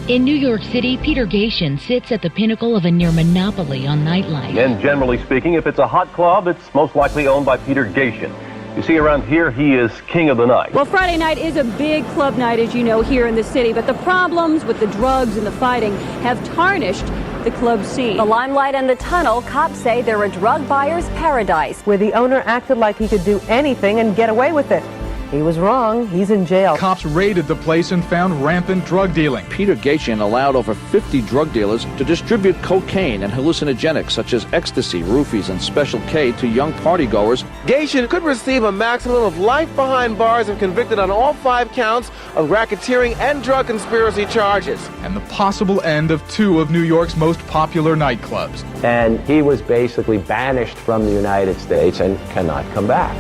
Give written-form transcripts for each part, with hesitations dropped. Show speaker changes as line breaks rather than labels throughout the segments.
In New York City, Peter Gation sits at the pinnacle of a near monopoly on nightlife.
And generally speaking, if it's a hot club, it's most likely owned by Peter Gation. You see, around here, he is king of the night.
Well, Friday night is a big club night, as you know, here in the city. But the problems with the drugs and the fighting have tarnished the club scene.
The Limelight and the Tunnel, cops say they're a drug buyer's paradise,
where the owner acted like he could do anything and get away with it. He was wrong. He's in jail.
Cops raided the place and found rampant drug dealing.
Peter Gation allowed over 50 drug dealers to distribute cocaine and hallucinogenics such as ecstasy, roofies, and Special K to young partygoers.
Gation could receive a maximum of life behind bars if convicted on all 5 counts of racketeering and drug conspiracy charges.
And the possible end of 2 of New York's most popular nightclubs.
And he was basically banished from the United States and cannot come back.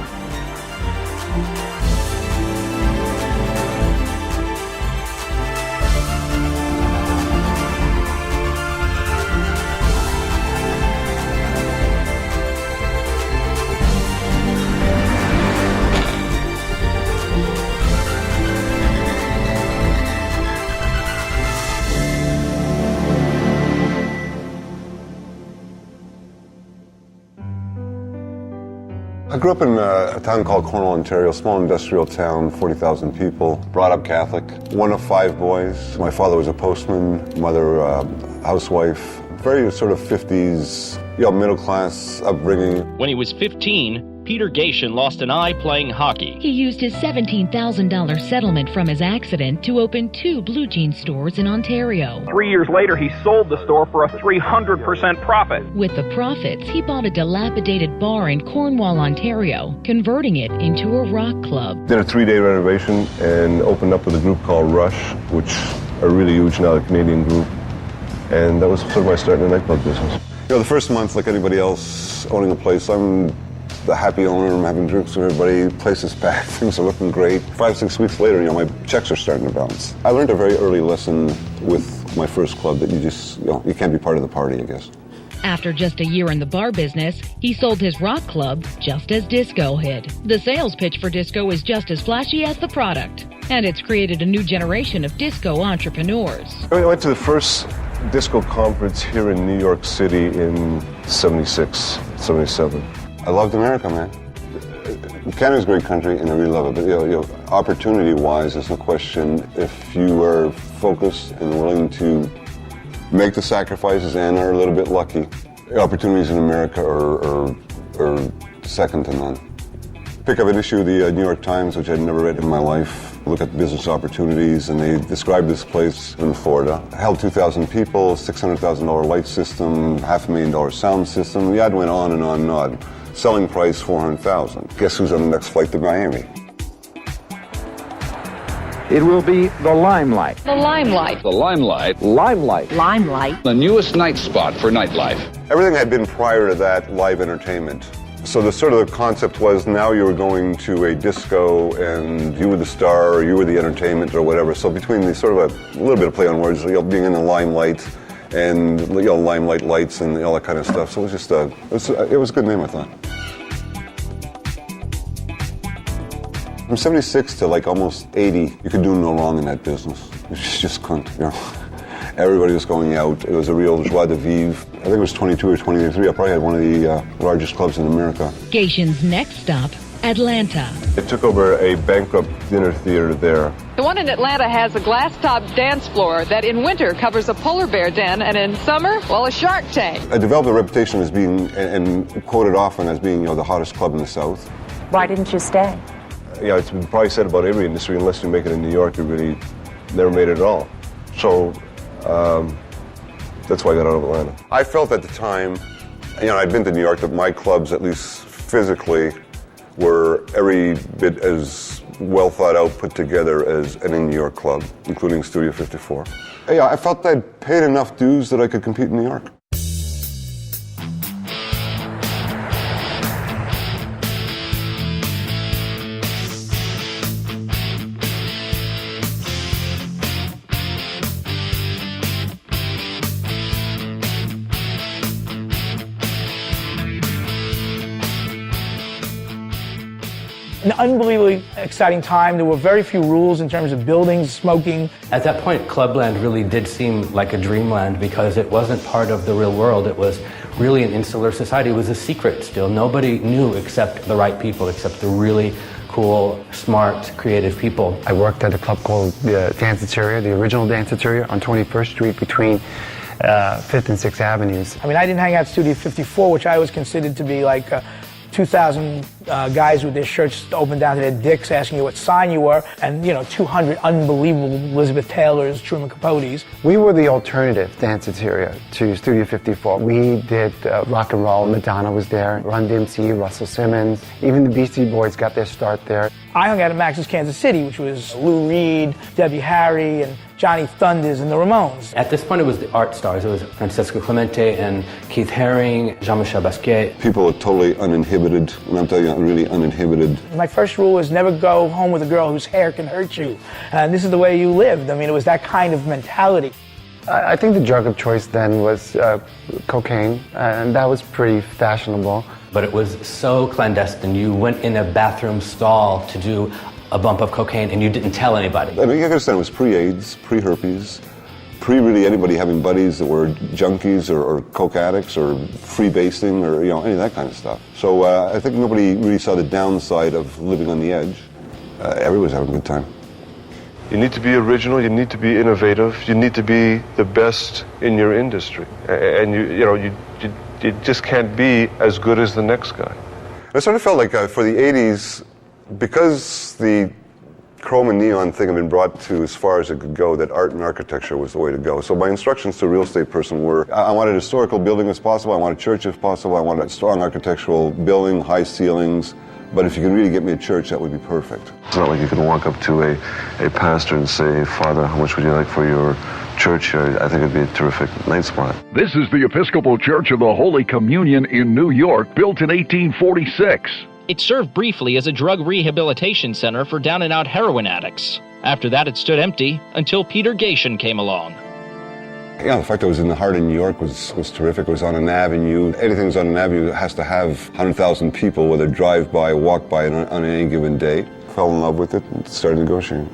I grew up in a town called Cornwall, Ontario, small industrial town, 40,000 people, brought up Catholic, one of 5 boys. My father was a postman, mother housewife, very sort of 50s, middle class upbringing.
When he was 15, Peter Gation lost an eye playing hockey.
He used his $17,000 settlement from his accident to open 2 blue jean stores in Ontario.
3 years later, he sold the store for a 300% profit.
With the profits, he bought a dilapidated bar in Cornwall, Ontario, converting it into a rock club.
Did a 3-day renovation and opened up with a group called Rush, which are really huge now, a Canadian group. And that was sort of my start in the nightclub business. The first month, like anybody else owning a place, I'm the happy owner. I'm having drinks with everybody. Place is packed. Things are looking great. 5-6 weeks later, my checks are starting to bounce. I learned a very early lesson with my first club that you just, you can't be part of the party, I guess.
After just a year in the bar business, he sold his rock club just as disco hit. The sales pitch for disco is just as flashy as the product, and it's created a new generation of disco entrepreneurs.
I went to the first disco conference here in New York City in 76, 77. I loved America, man. Canada's a great country, and I really love it. But opportunity-wise, there's no question. If you are focused and willing to make the sacrifices and are a little bit lucky, the opportunities in America are second to none. Pick up an issue of the New York Times, which I'd never read in my life. Look at business opportunities, and they described this place in Florida. Held 2,000 people, $600,000 light system, $500,000 sound system. The ad went on and on and on. Selling price $400,000. Guess who's on the next flight to Miami?
It will be the Limelight.
The Limelight.
The Limelight.
Limelight.
Limelight.
The newest night spot for nightlife.
Everything had been prior to that live entertainment. So the concept was now you were going to a disco and you were the star or you were the entertainment or whatever. So between the sort of a little bit of play on words, being in the limelight and limelight lights and all that kind of stuff. So it was just it was a good name, I thought. From 76 to almost 80, you could do no wrong in that business. You just couldn't, Everybody was going out. It was a real joie de vivre. I think it was 22 or 23. I probably had one of the largest clubs in America.
Gation's next stop, Atlanta.
I took over a bankrupt dinner theater there.
The one in Atlanta has a glass-top dance floor that in winter covers a polar bear den, and in summer, a shark tank.
I developed a reputation as being, and quoted often as being, the hottest club in the South.
Why didn't you stay?
It's been probably said about every industry, unless you make it in New York, you really never made it at all. So that's why I got out of Atlanta. I felt at the time, I'd been to New York, that my clubs, at least physically, were every bit as well thought out, put together as any New York club, including Studio 54. I felt I'd paid enough dues that I could compete in New York.
An unbelievably exciting time. There were very few rules in terms of buildings, smoking.
At that point, Clubland really did seem like a dreamland because it wasn't part of the real world. It was really an insular society. It was a secret still. Nobody knew except the right people, except the really cool, smart, creative people.
I worked at a club called the Danceteria, the original Danceteria on 21st Street between 5th and 6th Avenues.
I mean, I didn't hang out at Studio 54, which I always considered to be like 2,000 guys with their shirts open down to their dicks asking you what sign you were, and 200 unbelievable Elizabeth Taylors, Truman Capotes.
We were the alternative Danceteria to Studio 54. We did rock and roll. Madonna was there, Run DMC, Russell Simmons, even the Beastie Boys got their start there.
I hung out at Max's Kansas City, which was Lou Reed, Debbie Harry, and Johnny Thunders and the Ramones.
At this point, it was the art stars. It was Francesco Clemente and Keith Haring, Jean-Michel Basquiat.
People are totally uninhibited, and I'm telling you, really uninhibited.
My first rule was never go home with a girl whose hair can hurt you. And this is the way you lived. I mean, it was that kind of mentality.
I think the drug of choice then was cocaine, and that was pretty fashionable.
But it was so clandestine. You went in a bathroom stall to do a bump of cocaine and you didn't tell anybody.
I mean, you understand, it was pre-AIDS, pre-herpes, pre-really anybody having buddies that were junkies or coke addicts or freebasing or, any of that kind of stuff. So I think nobody really saw the downside of living on the edge. Everybody was having a good time.
You need to be original, you need to be innovative, you need to be the best in your industry. And you just can't be as good as the next guy.
I sort of felt like for the 80s, because the chrome and neon thing had been brought to as far as it could go, that art and architecture was the way to go. So my instructions to a real estate person were, I wanted a historical building if possible, I wanted a church if possible, I wanted a strong architectural building, high ceilings, but if you can really get me a church, that would be perfect.
It's not like you can walk up to a pastor and say, Father, how much would you like for your church here? I think it'd be a terrific night spot.
This is the Episcopal Church of the Holy Communion in New York, built in 1846.
It served briefly as a drug rehabilitation center for down-and-out heroin addicts. After that, it stood empty until Peter Gatien came along.
Yeah, the fact that it was in the heart of New York was terrific. It was on an avenue. Anything that's on an avenue has to have 100,000 people, whether drive by or walk by on any given day. Fell in love with it and started negotiating.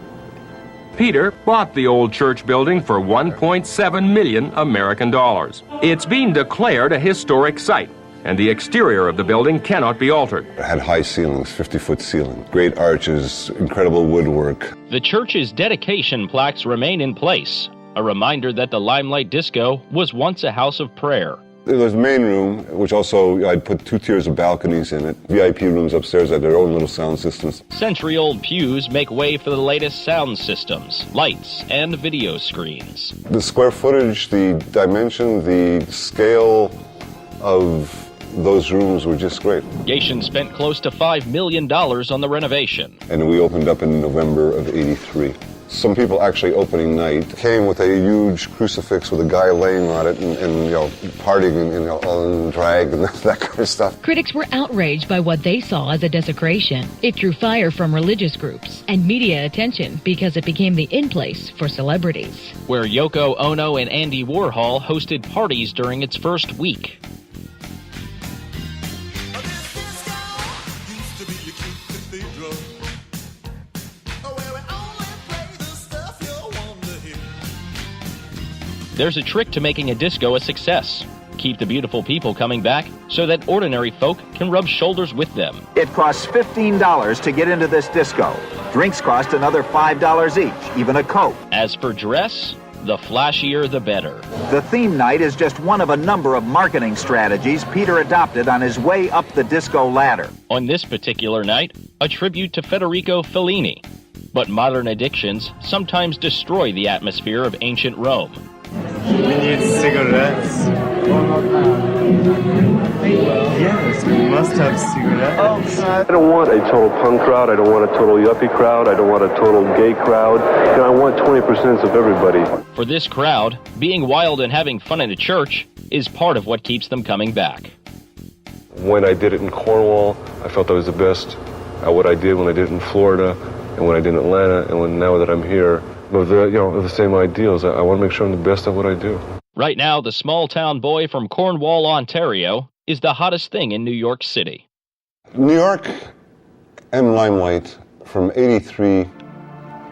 Peter bought the old church building for $1.7 million American dollars. It's been declared a historic site, and the exterior of the building cannot be altered.
It had high ceilings, 50-foot ceiling, great arches, incredible woodwork.
The church's dedication plaques remain in place, a reminder that the Limelight Disco was once a house of prayer.
There was the main room, which also I'd put 2 tiers of balconies in it. VIP rooms upstairs had their own little sound systems.
Century-old pews make way for the latest sound systems, lights, and video screens.
The square footage, the dimension, the scale of those rooms were just great.
Gatien spent close to $5 million on the renovation.
And we opened up in November of '83. Some people actually opening night came with a huge crucifix with a guy laying on it and partying and all in drag and that kind of stuff.
Critics were outraged by what they saw as a desecration. It drew fire from religious groups and media attention because it became the in-place for celebrities.
Where Yoko Ono and Andy Warhol hosted parties during its first week. There's a trick to making a disco a success. Keep the beautiful people coming back so that ordinary folk can rub shoulders with them.
It costs $15 to get into this disco. Drinks cost another $5 each, even a Coke.
As for dress, the flashier the better.
The theme night is just one of a number of marketing strategies Peter adopted on his way up the disco ladder.
On this particular night, a tribute to Federico Fellini. But modern addictions sometimes destroy the atmosphere of ancient Rome.
We need cigarettes. Yes, we must have cigarettes.
I don't want a total punk crowd. I don't want a total yuppie crowd. I don't want a total gay crowd. I want 20% of everybody.
For this crowd, being wild and having fun in a church is part of what keeps them coming back.
When I did it in Cornwall, I felt I was the best at what I did. When I did it in Florida, and when I did in Atlanta, and now that I'm here, of the same ideals. I want to make sure I'm the best at what I do.
Right now, the small-town boy from Cornwall, Ontario, is the hottest thing in New York City.
New York and Limelight from 83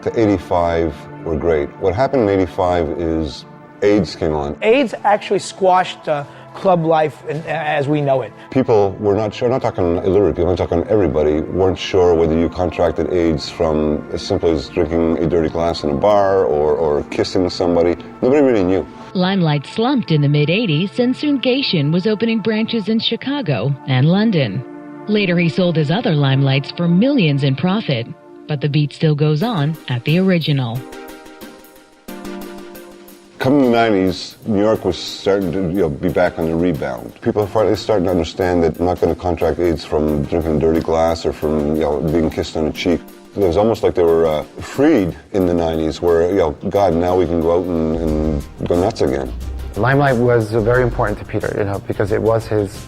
to 85 were great. What happened in 85 is AIDS came on.
AIDS actually squashed club life as we know it.
People were not sure, I'm not talking illiterate people, I'm talking everybody, weren't sure whether you contracted AIDS from as simple as drinking a dirty glass in a bar or kissing somebody. Nobody really knew.
Limelight slumped in the mid-'80s, and soon Cation was opening branches in Chicago and London. Later, he sold his other Limelights for millions in profit, but the beat still goes on at the original.
Coming in the 90s, New York was starting to be back on the rebound. People are finally starting to understand that I'm not going to contract AIDS from drinking dirty glass or from being kissed on the cheek. It was almost like they were freed in the 90s where, God, now we can go out and go nuts again.
Limelight was very important to Peter, because it was his,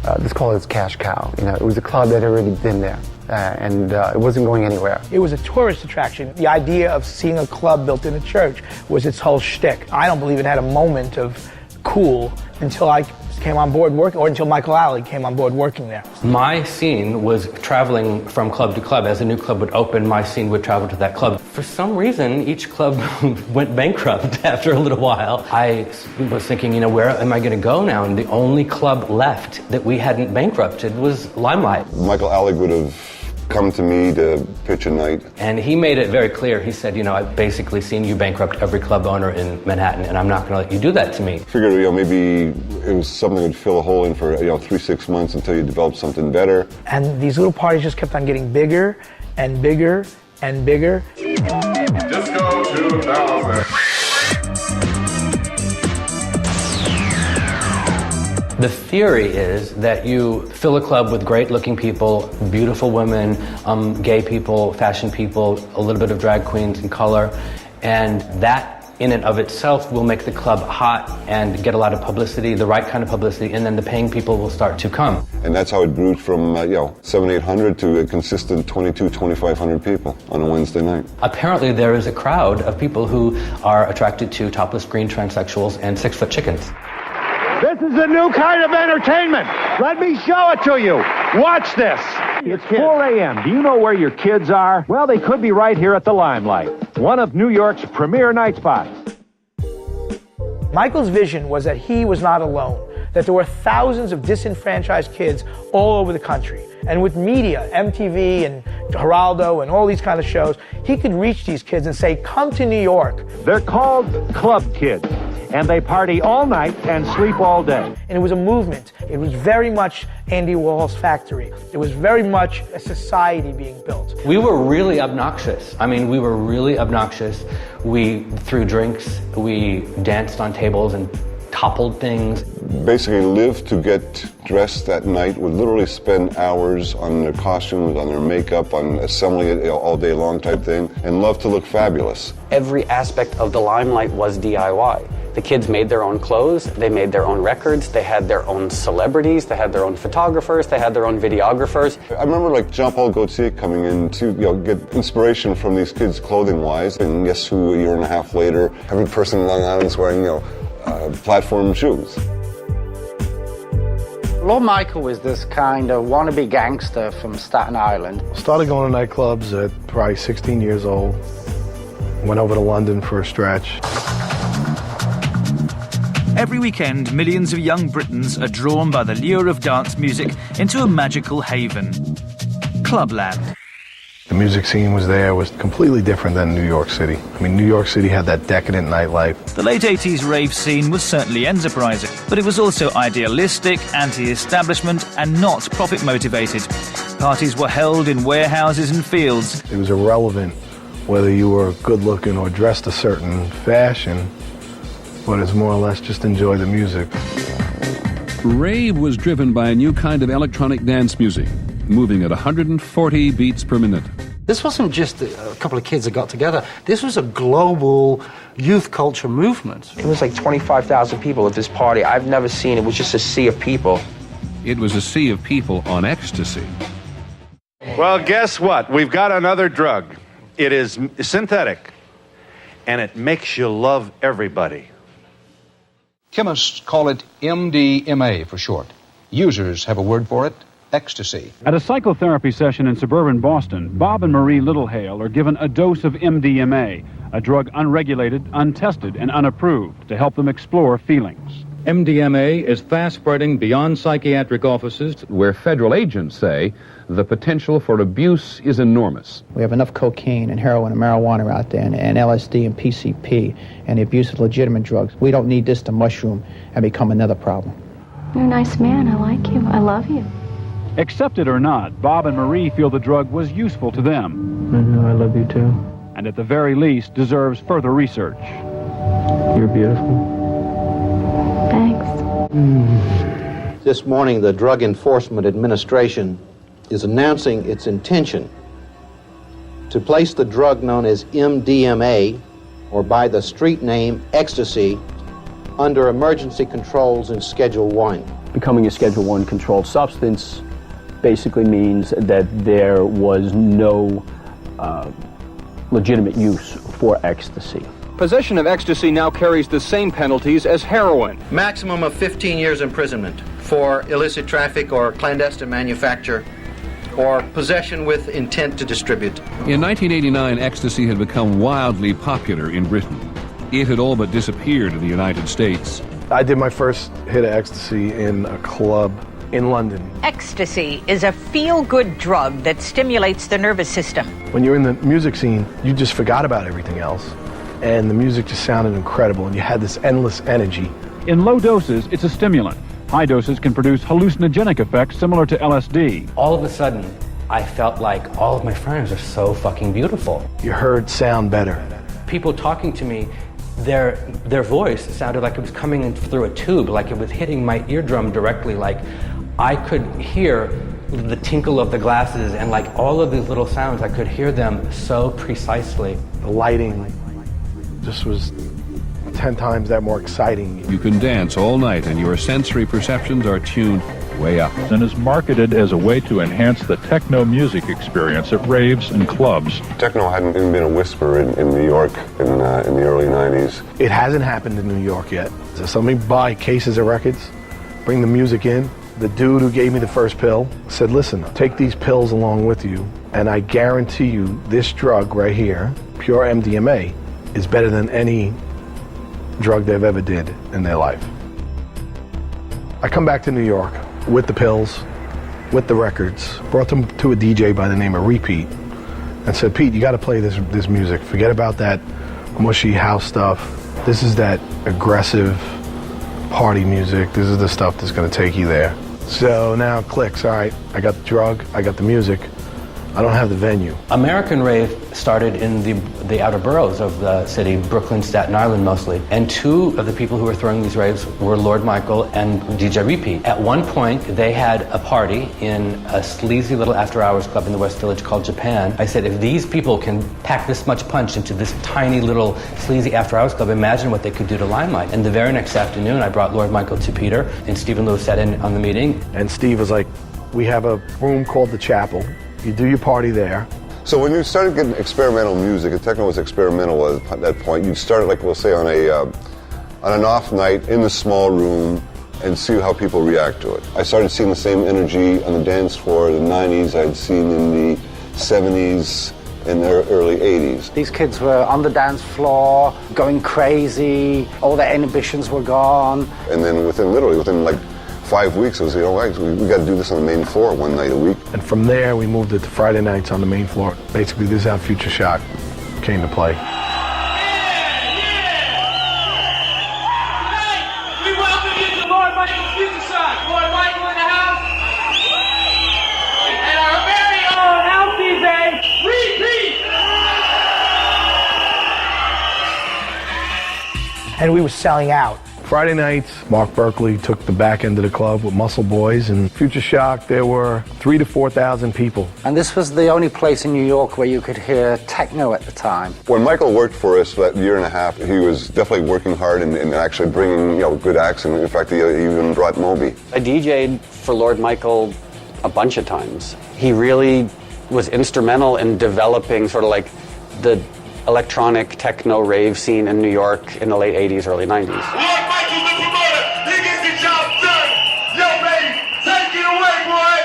let's call it his cash cow. It was a club that had already been there. And it wasn't going anywhere.
It was a tourist attraction. The idea of seeing a club built in a church was its whole shtick. I don't believe it had a moment of cool until I came on board working, or until Michael Alley came on board working there.
My scene was traveling from club to club. As a new club would open, my scene would travel to that club. For some reason, each club went bankrupt after a little while. I was thinking, where am I going to go now? And the only club left that we hadn't bankrupted was Limelight.
Michael Alley would have come to me to pitch a night.
And he made it very clear. He said, I've basically seen you bankrupt every club owner in Manhattan, and I'm not going to let you do that to me.
Figured, maybe it was something that would fill a hole in for, 3-6 months until you develop something better.
And these little parties just kept on getting bigger and bigger and bigger.
Disco 2000.
The theory is that you fill a club with great-looking people, beautiful women, gay people, fashion people, a little bit of drag queens and color, and that in and of itself will make the club hot and get a lot of publicity, the right kind of publicity, and then the paying people will start to come.
And that's how it grew from, 700-800 to a consistent 2,500 people on a Wednesday night.
Apparently there is a crowd of people who are attracted to topless green transsexuals and 6-foot chickens.
This is a new kind of entertainment. Let me show it to you. Watch this. It's 4 a.m. Do you know where your kids are? Well, they could be right here at the Limelight, one of New York's premier night spots.
Michael's vision was that he was not alone, that there were thousands of disenfranchised kids all over the country. And with media, MTV and Geraldo and all these kind of shows, he could reach these kids and say, come to New York.
They're called Club Kids, and they party all night and sleep all day.
And it was a movement. It was very much Andy Warhol's factory. It was very much a society being built.
We were really obnoxious. We were really obnoxious. We threw drinks, we danced on tables and toppled things.
Basically lived to get dressed that night, would literally spend hours on their costumes, on their makeup, on assembling it all day long type thing, and loved to look fabulous.
Every aspect of the Limelight was DIY. The kids made their own clothes, they made their own records, they had their own celebrities, they had their own photographers, they had their own videographers.
I remember Jean-Paul Gaultier coming in to get inspiration from these kids clothing-wise, and guess who, a year and a half later, every person in Long Island is wearing platform shoes.
Lord Michael was this kind of wannabe gangster from Staten Island.
Started going to nightclubs at probably 16 years old. Went over to London for a stretch.
Every weekend, millions of young Britons are drawn by the lure of dance music into a magical haven, Clubland.
The music scene was completely different than New York City. New York City had that decadent nightlife.
The late 80s rave scene was certainly enterprising, but it was also idealistic, anti-establishment, and not profit-motivated. Parties were held in warehouses and fields.
It was irrelevant whether you were good-looking or dressed a certain fashion, but it's more or less just enjoy the music.
Rave was driven by a new kind of electronic dance music, moving at 140 beats per minute.
This wasn't just a couple of kids that got together. This was a global youth culture movement.
It was like 25,000 people at this party. I've never seen it was just a sea of people.
It was a sea of people on ecstasy.
Well, guess what? We've got another drug. It is synthetic, and it makes you love everybody.
Chemists call it MDMA for short. Users have a word for it,
ecstasy.
At a psychotherapy session in suburban Boston, Bob and Marie Littlehale are given a dose of MDMA, a drug unregulated, untested, and unapproved to help them explore feelings.
MDMA is fast spreading beyond psychiatric offices,
where federal agents say the potential for abuse is enormous.
We have enough cocaine and heroin and marijuana out there, and LSD and PCP, and the abuse of legitimate drugs. We don't need this to mushroom and become another problem.
You're a nice man. I like you. I love you.
Accept it or not, Bob and Marie feel the drug was useful to them.
I know, I love you too.
And at the very least deserves further research.
You're beautiful.
Thanks.
This morning, the Drug Enforcement Administration is announcing its intention to place the drug known as MDMA, or by the street name ecstasy, under emergency controls in Schedule 1.
Becoming a Schedule 1 controlled substance basically means that there was no legitimate use for ecstasy.
Possession of ecstasy now carries the same penalties as heroin.
Maximum of 15 years imprisonment for illicit traffic or clandestine manufacture or possession with intent to distribute.
In 1989, ecstasy had become wildly popular in Britain. It had all but disappeared in the United States.
I did my first hit of ecstasy in a club in London.
Ecstasy is a feel-good drug that stimulates the nervous system.
When you're in the music scene, you just forgot about everything else. And the music just sounded incredible, and you had this endless energy.
In low doses, it's a stimulant. High doses can produce hallucinogenic effects similar to LSD.
All of a sudden, I felt like all of my friends are so fucking beautiful.
You heard sound better.
People talking to me, their voice sounded like it was coming in through a tube, like it was hitting my eardrum directly, like I could hear the tinkle of the glasses and like all of these little sounds, I could hear them so precisely.
The lighting just was 10 times that more exciting.
You can dance all night and your sensory perceptions are tuned way up.
And is marketed as a way to enhance the techno music experience at raves and clubs.
Techno hadn't even been a whisper in New York in the early 90s.
It hasn't happened in New York yet. So somebody buy cases of records, bring the music in. The dude who gave me the first pill said, listen, take these pills along with you, and I guarantee you this drug right here, pure MDMA, is better than any drug they've ever did in their life. I come back to New York with the pills, with the records, brought them to a DJ by the name of Repeat, and said, Pete, you got to play this music. Forget about that mushy house stuff. This is that aggressive party music. This is the stuff that's going to take you there. So now it clicks. All right, I got the drug, I got the music. I don't have the venue.
American rave started in the outer boroughs of the city, Brooklyn, Staten Island mostly. And two of the people who were throwing these raves were Lord Michael and DJ Repeat. At one point, they had a party in a sleazy little after-hours club in the West Village called Japan. I said, if these people can pack this much punch into this tiny little sleazy after-hours club, imagine what they could do to Limelight. And the very next afternoon, I brought Lord Michael to Peter, and Stephen Lewis sat in on the meeting.
And Steve was like, we have a room called the Chapel. You do your party there.
So when you started getting experimental music, and techno was experimental at that point, you'd start, like we'll say, on an off night in the small room and see how people react to it. I started seeing the same energy on the dance floor in the 90s I'd seen in the 70s and the early 80s.
These kids were on the dance floor, going crazy, all their inhibitions were gone.
And then within like 5 weeks, it was, we got to do this on the main floor one night a week.
And from there, we moved it to Friday nights on the main floor. Basically, this is how Future Shock came to play.
We welcome you to Lord Michael's Future Shock. Lord Michael in the house. And our very own house DJ, Repeat.
And we were selling out.
Friday nights, Mark Berkeley took the back end of the club with Muscle Boys, and Future Shock, there were 3,000 to 4,000 people.
And this was the only place in New York where you could hear techno at the time.
When Michael worked for us for that year and a half, he was definitely working hard and actually bringing good acts, and in fact, he even brought Moby.
I DJ'd for Lord Michael a bunch of times. He really was instrumental in developing sort of like the electronic techno rave scene in New York in the late 80s, early 90s.
Lord Michael's the promoter. He gets the job done. Yo, baby, take it away, boy.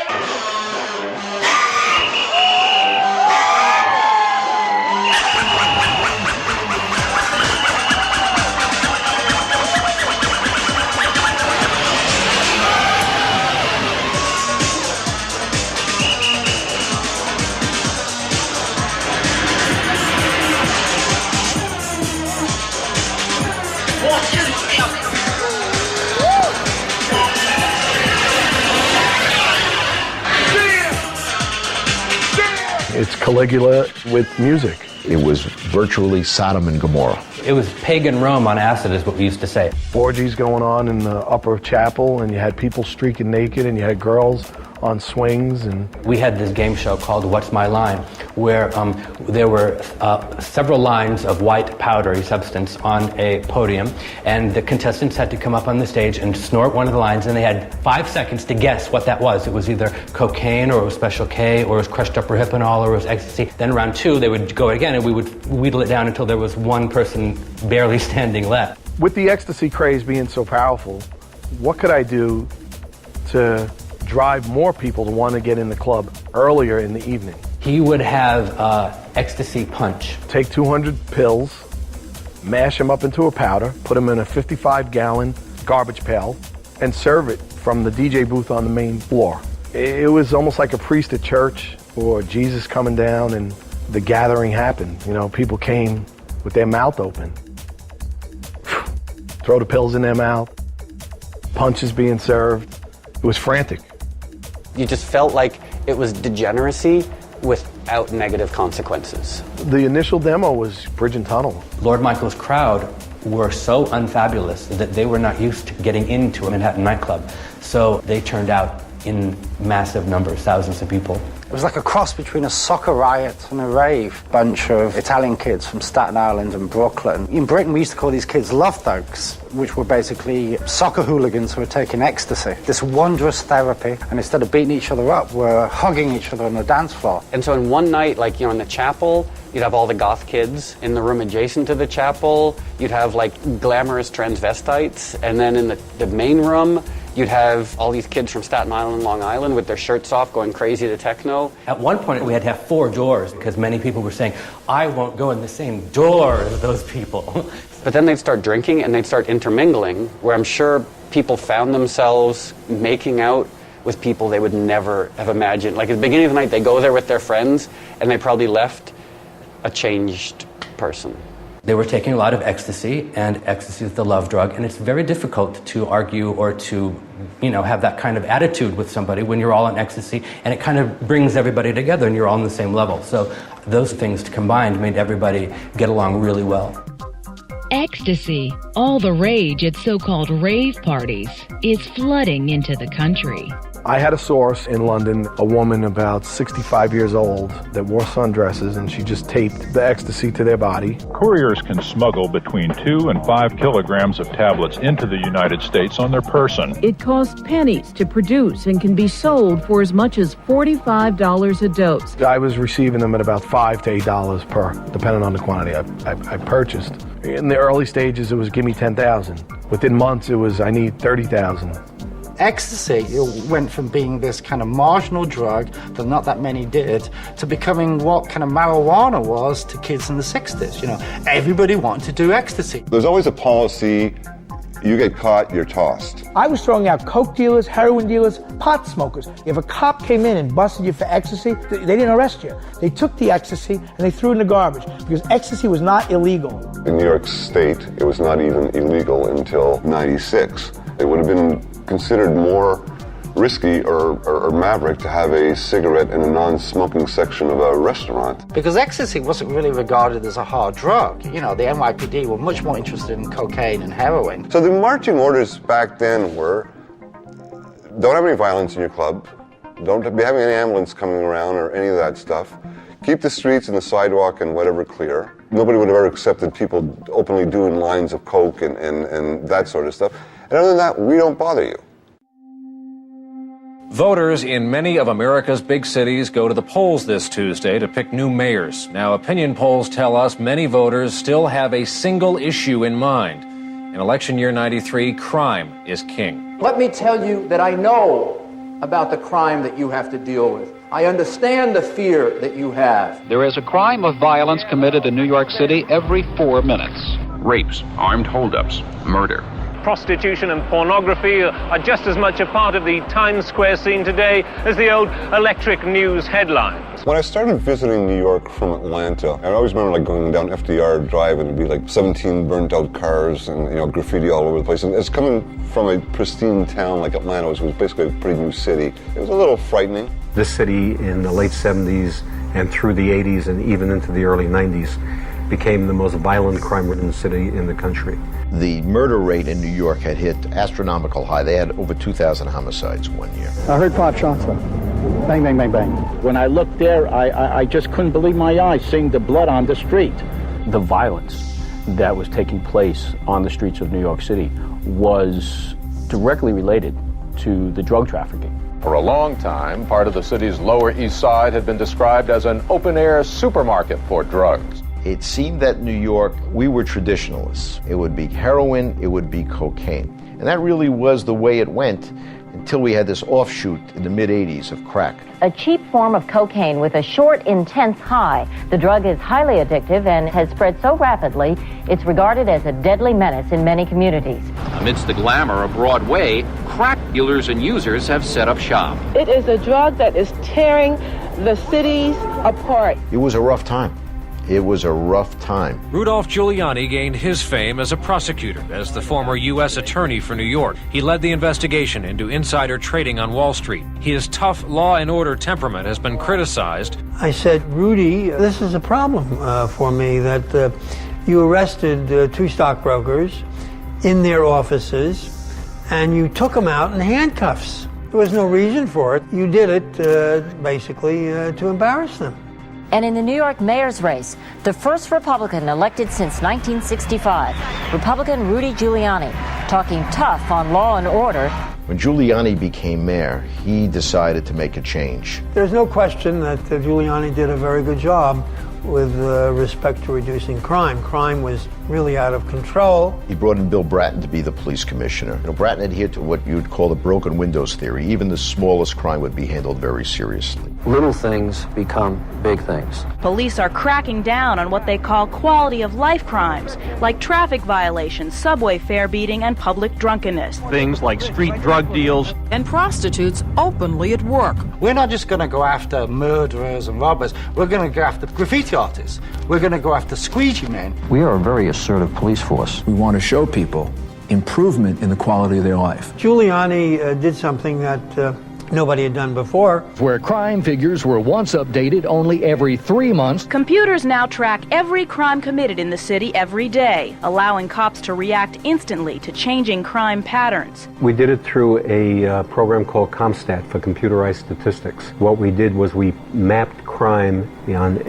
It's Caligula with music.
It was virtually Sodom and Gomorrah.
It was pagan Rome on acid, is what we used to say.
Orgies going on in the upper chapel, and you had people streaking naked, and you had girls on swings. And
we had this game show called What's My Line, where there were several lines of white powdery substance on a podium, and the contestants had to come up on the stage and snort one of the lines, and they had 5 seconds to guess what that was. It was either cocaine, or it was Special K, or it was crushed up rohypnol, or it was ecstasy. Then round two, they would go again, and we would wheedle it down until there was one person barely standing left.
With the ecstasy craze being so powerful, what could I do to drive more people to want to get in the club earlier in the evening?
He would have ecstasy punch.
Take 200 pills, mash them up into a powder, put them in a 55-gallon garbage pail, and serve it from the DJ booth on the main floor. It was almost like a priest at church or Jesus coming down, and the gathering happened. You know, people came with their mouth open. Throw the pills in their mouth, punches being served. It was frantic.
You just felt like it was degeneracy without negative consequences.
The initial demo was Bridge and Tunnel.
Lord Michael's crowd were so unfabulous that they were not used to getting into a Manhattan nightclub. So they turned out in massive numbers, thousands of people.
It was like a cross between a soccer riot and a rave. Bunch of Italian kids from Staten Island and Brooklyn. In Britain, we used to call these kids love thugs, which were basically soccer hooligans who were taking ecstasy. This wondrous therapy, and instead of beating each other up, we're hugging each other on the dance floor.
And so in one night, like, you know, in the chapel, you'd have all the goth kids. In the room adjacent to the chapel, you'd have, like, glamorous transvestites. And then in the main room, you'd have all these kids from Staten Island and Long Island with their shirts off going crazy to techno.
At one point, we had to have 4 doors because many people were saying, I won't go in the same door as those people.
But then they'd start drinking and they'd start intermingling, where I'm sure people found themselves making out with people they would never have imagined. Like at the beginning of the night, they go there with their friends and they probably left a changed person.
They were taking a lot of ecstasy, and ecstasy is the love drug, and it's very difficult to argue or to, you know, have that kind of attitude with somebody when you're all on ecstasy, and it kind of brings everybody together and you're all on the same level. So those things combined made everybody get along really well.
Ecstasy, all the rage at so-called rave parties, is flooding into the country.
I had a source in London, a woman about 65 years old that wore sundresses, and she just taped the ecstasy to their body.
Couriers can smuggle between 2 and 5 kilograms of tablets into the United States on their person.
It costs pennies to produce and can be sold for as much as $45 a dose.
I was receiving them at about $5 to $8 per, depending on the quantity I purchased. In the early stages, it was give me 10,000. Within months, it was I need 30,000.
Ecstasy, it went from being this kind of marginal drug that not that many did to becoming what kind of marijuana was to kids in the 60s. You know, everybody wanted to do ecstasy.
There's always a policy, you get caught, you're tossed.
I was throwing out coke dealers, heroin dealers, pot smokers. If a cop came in and busted you for ecstasy, they didn't arrest you. They took the ecstasy and they threw it in the garbage because ecstasy was not illegal.
In New York State, it was not even illegal until '96. It would have been considered more risky or maverick to have a cigarette in a non-smoking section of a restaurant.
Because ecstasy wasn't really regarded as a hard drug. You know, the NYPD were much more interested in cocaine and heroin.
So the marching orders back then were, don't have any violence in your club, don't be having any ambulance coming around or any of that stuff. Keep the streets and the sidewalk and whatever clear. Nobody would have ever accepted people openly doing lines of coke and that sort of stuff. And other than that, we don't bother you.
Voters in many of America's big cities go to the polls this Tuesday to pick new mayors. Now, opinion polls tell us many voters still have a single issue in mind. In election year 93, crime is king.
Let me tell you that I know about the crime that you have to deal with. I understand the fear that you have.
There is a crime of violence committed in New York City every 4 minutes.
Rapes, armed holdups, murder.
prostitution and pornography are just as much a part of the Times Square scene today as the old electric news headlines.
When I started visiting New York from Atlanta, I always remember going down FDR Drive and it'd be 17 burnt out cars and graffiti all over the place. And it's coming from a pristine town like Atlanta, which was basically a pretty new city. It was a little frightening.
This city in the late 70s and through the 80s and even into the early 90s became the most violent crime-ridden city in the country.
The murder rate in New York had hit astronomical high. They had over 2,000 homicides one year.
I heard 5 shots, though. Bang, bang, bang, bang. When I looked there, I just couldn't believe my eyes seeing the blood on the street.
The violence that was taking place on the streets of New York City was directly related to the drug trafficking.
For a long time, part of the city's Lower East Side had been described as an open-air supermarket for drugs.
It seemed that New York, we were traditionalists. It would be heroin, it would be cocaine. And that really was the way it went until we had this offshoot in the mid-'80s of crack.
A cheap form of cocaine with a short, intense high. The drug is highly addictive and has spread so rapidly, it's regarded as a deadly menace in many communities.
Amidst the glamour of Broadway, crack dealers and users have set up shop.
It is a drug that is tearing the cities apart.
It was a rough time. It was a rough time.
Rudolph Giuliani gained his fame as a prosecutor. As the former U.S. Attorney for New York, he led the investigation into insider trading on Wall Street. His tough law and order temperament has been criticized.
I said, Rudy, this is a problem for me that you arrested 2 stockbrokers in their offices and you took them out in handcuffs. There was no reason for it. You did it basically to embarrass them.
And in the New York mayor's race, the first Republican elected since 1965, Republican Rudy Giuliani, talking tough on law and order.
When Giuliani became mayor, he decided to make a change.
There's no question that Giuliani did a very good job with respect to reducing crime. Crime was really out of control.
He brought in Bill Bratton to be the police commissioner. Bratton adhered to what you'd call the broken windows theory. Even the smallest crime would be handled very seriously.
Little things become big things.
Police are cracking down on what they call quality of life crimes, like traffic violations, subway fare beating, and public drunkenness.
Things like street drug deals.
And prostitutes openly at work.
We're not just going to go after murderers and robbers. We're going to go after graffiti artists. We're going to go after squeegee men.
We are a very assertive police force.
We want to show people improvement in the quality of their life.
Giuliani did something that nobody had done before.
Where crime figures were once updated only every 3 months.
Computers now track every crime committed in the city every day, allowing cops to react instantly to changing crime patterns.
We did it through a program called ComStat for computerized statistics. What we did was we mapped crime on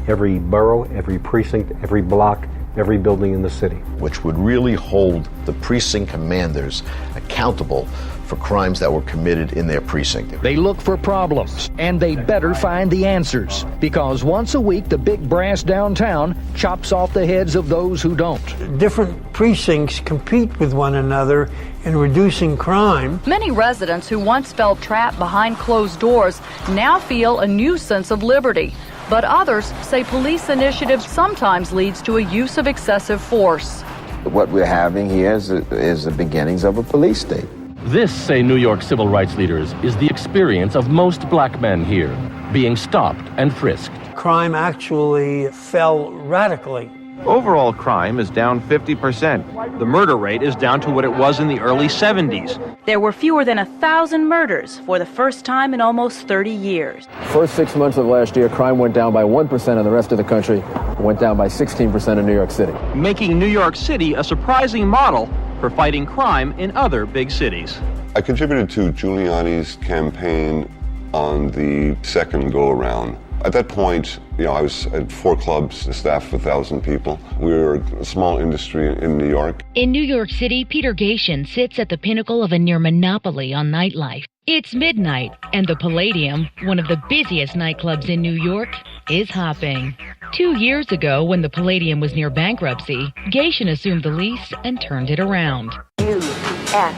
every borough, every precinct, every block, every building in the city.
Which would really hold the precinct commanders accountable for crimes that were committed in their precinct.
They look for problems, and they better find the answers, because once a week the big brass downtown chops off the heads of those who don't.
Different precincts compete with one another in reducing crime.
Many residents who once felt trapped behind closed doors now feel a new sense of liberty. But others say police initiative sometimes leads to a use of excessive force.
What we're having here is the beginnings of a police state.
This, say New York civil rights leaders, is the experience of most black men here, being stopped and frisked.
Crime actually fell radically.
Overall crime is down 50%. The murder rate is down to what it was in the early 70s.
There were fewer than 1,000 murders for the first time in almost 30 years.
First 6 months of last year, crime went down by 1% in the rest of the country, went down by 16% in New York City.
Making New York City a surprising model for fighting crime in other big cities.
I contributed to Giuliani's campaign on the second go-around. At that point, I was at 4 clubs, a staff of 1,000 people. We were a small industry in New York.
In New York City, Peter Gatien sits at the pinnacle of a near monopoly on nightlife. It's midnight, and the Palladium, one of the busiest nightclubs in New York, is hopping. 2 years ago, when the Palladium was near bankruptcy, Gatien assumed the lease and turned it around.
USA.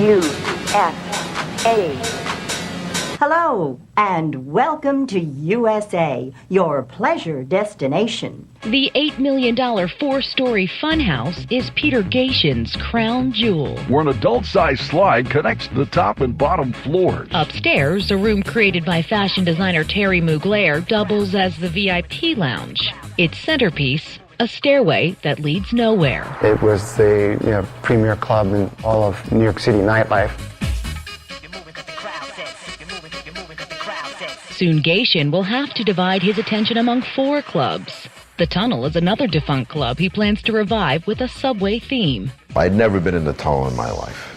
USA. Hello,
And welcome to USA, your pleasure destination.
The $8 million four-story funhouse is Peter Gation's crown jewel.
Where an adult-sized slide connects the top and bottom floors.
Upstairs, a room created by fashion designer Terry Mugler doubles as the VIP lounge. Its centerpiece, a stairway that leads nowhere.
It was the premier club in all of New York City nightlife.
Soon Gation will have to divide his attention among 4 clubs. The Tunnel is another defunct club he plans to revive with a subway theme.
I'd never been in the Tunnel in my life.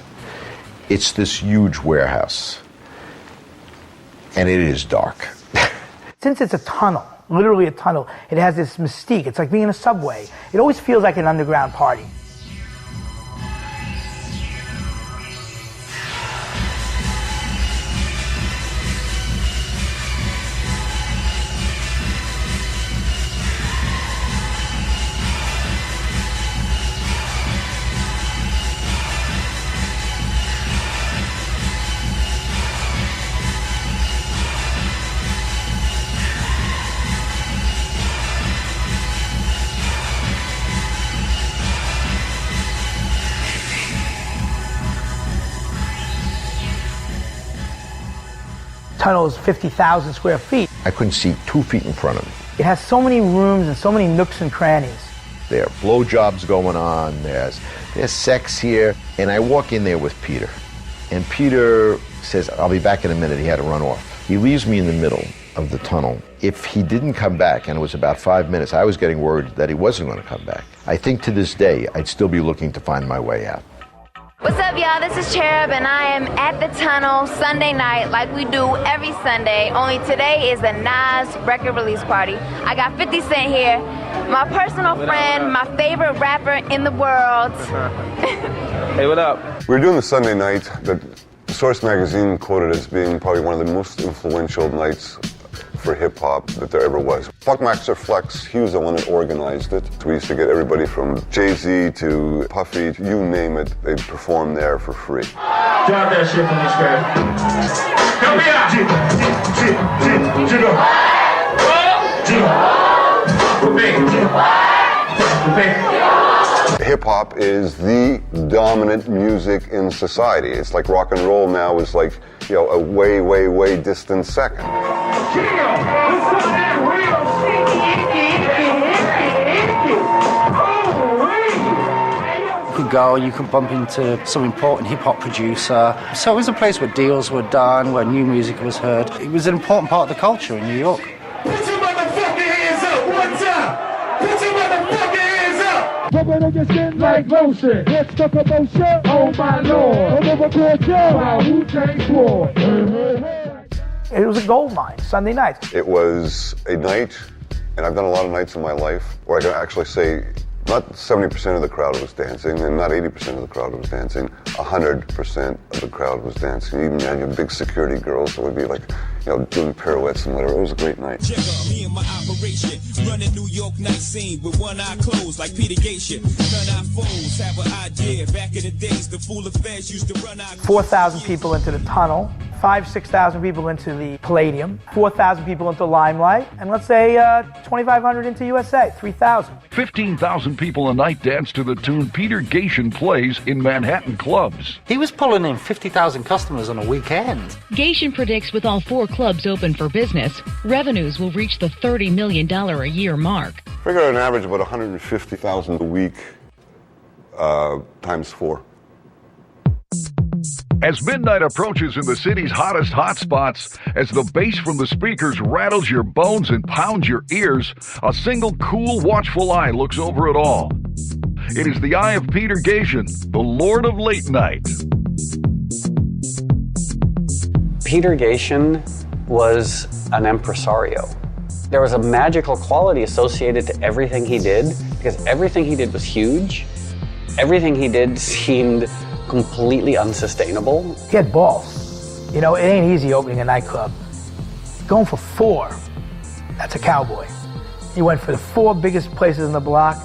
It's this huge warehouse, and it is dark.
Since it's a tunnel, literally a tunnel, it has this mystique. It's like being in a subway. It always feels like an underground party. Tunnel is 50,000 square feet.
I couldn't see 2 feet in front of me.
It has so many rooms and so many nooks and crannies.
There are blowjobs going on, there's sex here, and I walk in there with Peter. And Peter says, I'll be back in a minute. He had to run off. He leaves me in the middle of the tunnel. If he didn't come back, and it was about 5 minutes, I was getting worried that he wasn't going to come back. I think to this day, I'd still be looking to find my way out.
What's up, y'all? This is Cherub, and I am at the Tunnel Sunday night like we do every Sunday, only today is the Nas record release party. I got 50 Cent here, my personal friend, my favorite rapper in the world.
Hey, what up? We were doing the Sunday night that Source Magazine quoted as being probably one of the most influential nights for hip-hop that there ever was. Fuck Master Flex, he was the one that organized it. We used to get everybody from Jay-Z to Puffy, you name it, they'd perform there for free.
Drop that shit from the scratch. Help me out!
Hip-hop is the dominant music in society. It's like rock and roll now is like, you know, a way, way, way distant second.
You could go, you could bump into some important hip-hop producer. So it was a place where deals were done, where new music was heard. It was an important part of the culture in New York.
Put your motherfucking hands up one time! Put your motherfucking hands up! Rubbing on your skin like lotion. Let's talk about shit. Oh my lord. I'm overboard, wow, Wu-Tang Sword.
It was a gold mine, Sunday nights.
It was a night, and I've done a lot of nights in my life, where I can actually say not 70% of the crowd was dancing, and not 80% of the crowd was dancing. 100% of the crowd was dancing. Even had your big security girls that would be like, you know, doing pirouettes and whatever. It was a great night.
Check out me and my operation, running New York night scene with one eye closed like Peter Gation. None our foes have an idea. Back in the days, the fool affairs used to run out.
4,000 people into the Tunnel, 6,000 people into the Palladium, 4,000 people into Limelight, and let's say 2,500 into USA, 3,000.
15,000 people a night dance to the tune Peter Gation plays in Manhattan clubs.
He was pulling in 50,000 customers on a weekend.
Gation predicts with all 4 clubs open for business, revenues will reach the $30 million a year mark.
Figure an average about 150,000 a week times 4.
As midnight approaches in the city's hottest hotspots, as the bass from the speakers rattles your bones and pounds your ears, a single cool, watchful eye looks over it all. It is the eye of Peter Gation, the Lord of Late Night.
Peter Gation was an impresario. There was a magical quality associated to everything he did, because everything he did was huge. Everything he did seemed completely unsustainable.
He had balls. You know, it ain't easy opening a nightclub. Going for 4, that's a cowboy. He went for the 4 biggest places in the block,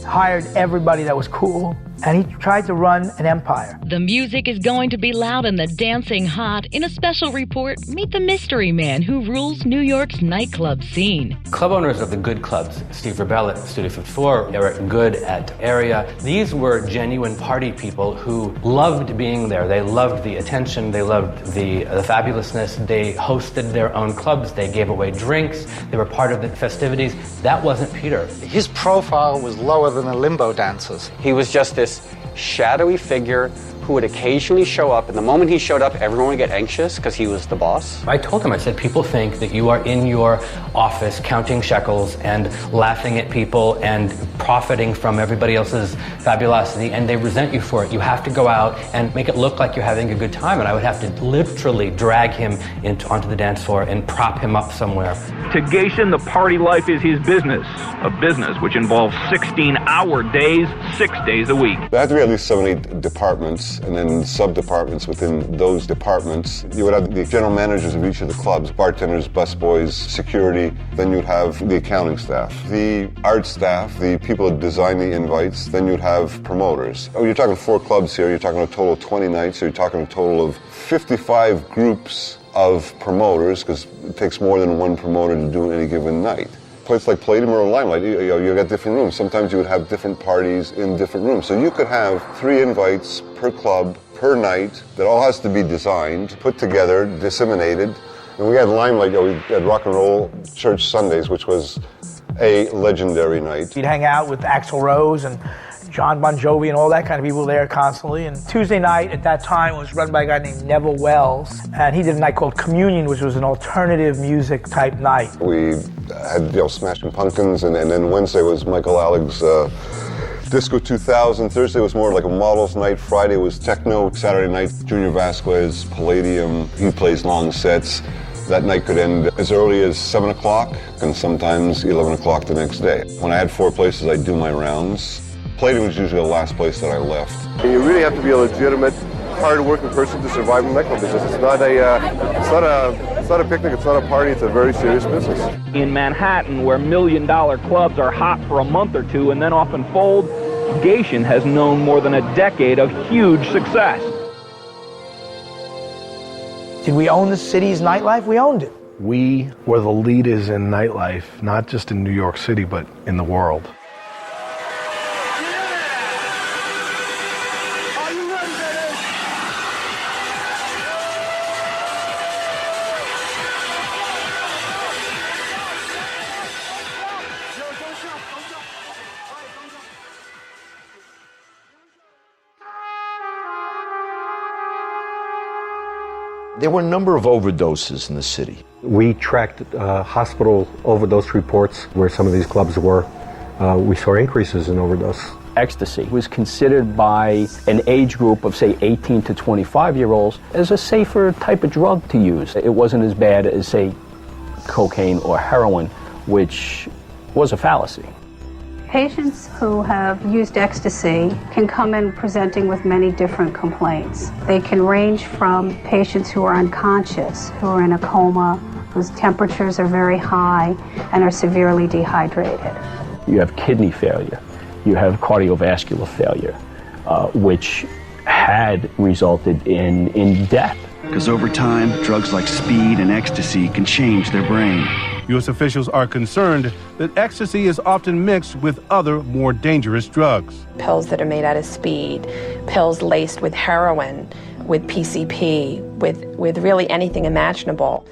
hired everybody that was cool, and he tried to run an empire.
The music is going to be loud and the dancing hot. In a special report, meet the mystery man who rules New York's nightclub scene.
Club owners of the good clubs, Steve Rebell at Studio 54, Eric Good at Area, these were genuine party people who loved being there. They loved the attention, they loved the fabulousness. They hosted their own clubs, they gave away drinks, they were part of the festivities. That wasn't Peter.
His profile was lower than the limbo dancers.
He was just this shadowy figure who would occasionally show up, and the moment he showed up, everyone would get anxious because he was the boss.
I told him, I said, people think that you are in your office counting shekels and laughing at people and profiting from everybody else's fabulosity, and they resent you for it. You have to go out and make it look like you're having a good time, and I would have to literally drag him onto the dance floor and prop him up somewhere.
To Gation, the party life is his business, a business which involves 16-hour days, 6 days a week.
There had to be at least 7-8 departments, and then sub-departments within those departments. You would have the general managers of each of the clubs, bartenders, busboys, security. Then you'd have the accounting staff, the art staff, the people that design the invites. Then you'd have promoters. Oh, you're talking 4 clubs here. You're talking a total of 20 nights. So you're talking a total of 55 groups of promoters, because it takes more than one promoter to do any given night. Place like Palladium or Limelight, you got different rooms. Sometimes you would have different parties in different rooms. So you could have 3 invites per club, per night, that all has to be designed, put together, disseminated. And we had Limelight, we had Rock and Roll Church Sundays, which was a legendary night.
You'd hang out with Axl Rose and John Bon Jovi and all that kind of people there constantly. And Tuesday night at that time was run by a guy named Neville Wells. And he did a night called Communion, which was an alternative music type night.
We had, Smashing Pumpkins, and then Wednesday was Michael Alleg's Disco 2000. Thursday was more like a models night. Friday was techno. Saturday night, Junior Vasquez, Palladium. He plays long sets. That night could end as early as 7 o'clock and sometimes 11 o'clock the next day. When I had 4 places, I'd do my rounds. Palladium was usually the last place that I left.
And you really have to be a legitimate, hard-working person to survive in the nightclub business. It's not a picnic, it's not a party, it's a very serious business.
In Manhattan, where $1 million clubs are hot for a month or two and then often fold, Gation has known more than a decade of huge success.
Did we own the city's nightlife? We owned it.
We were the leaders in nightlife, not just in New York City, but in the world.
There were a number of overdoses in the city.
We tracked hospital overdose reports where some of these clubs were. We saw increases in overdose.
Ecstasy was considered by an age group of, say, 18 to 25-year-olds as a safer type of drug to use. It wasn't as bad as, say, cocaine or heroin, which was a fallacy.
Patients who have used ecstasy can come in presenting with many different complaints. They can range from patients who are unconscious, who are in a coma, whose temperatures are very high and are severely dehydrated.
You have kidney failure, you have cardiovascular failure, which had resulted in death.
Because over time, drugs like speed and ecstasy can change their brain.
U.S. officials are concerned that ecstasy is often mixed with other, more dangerous drugs.
Pills that are made out of speed, pills laced with heroin, with PCP, with really anything imaginable.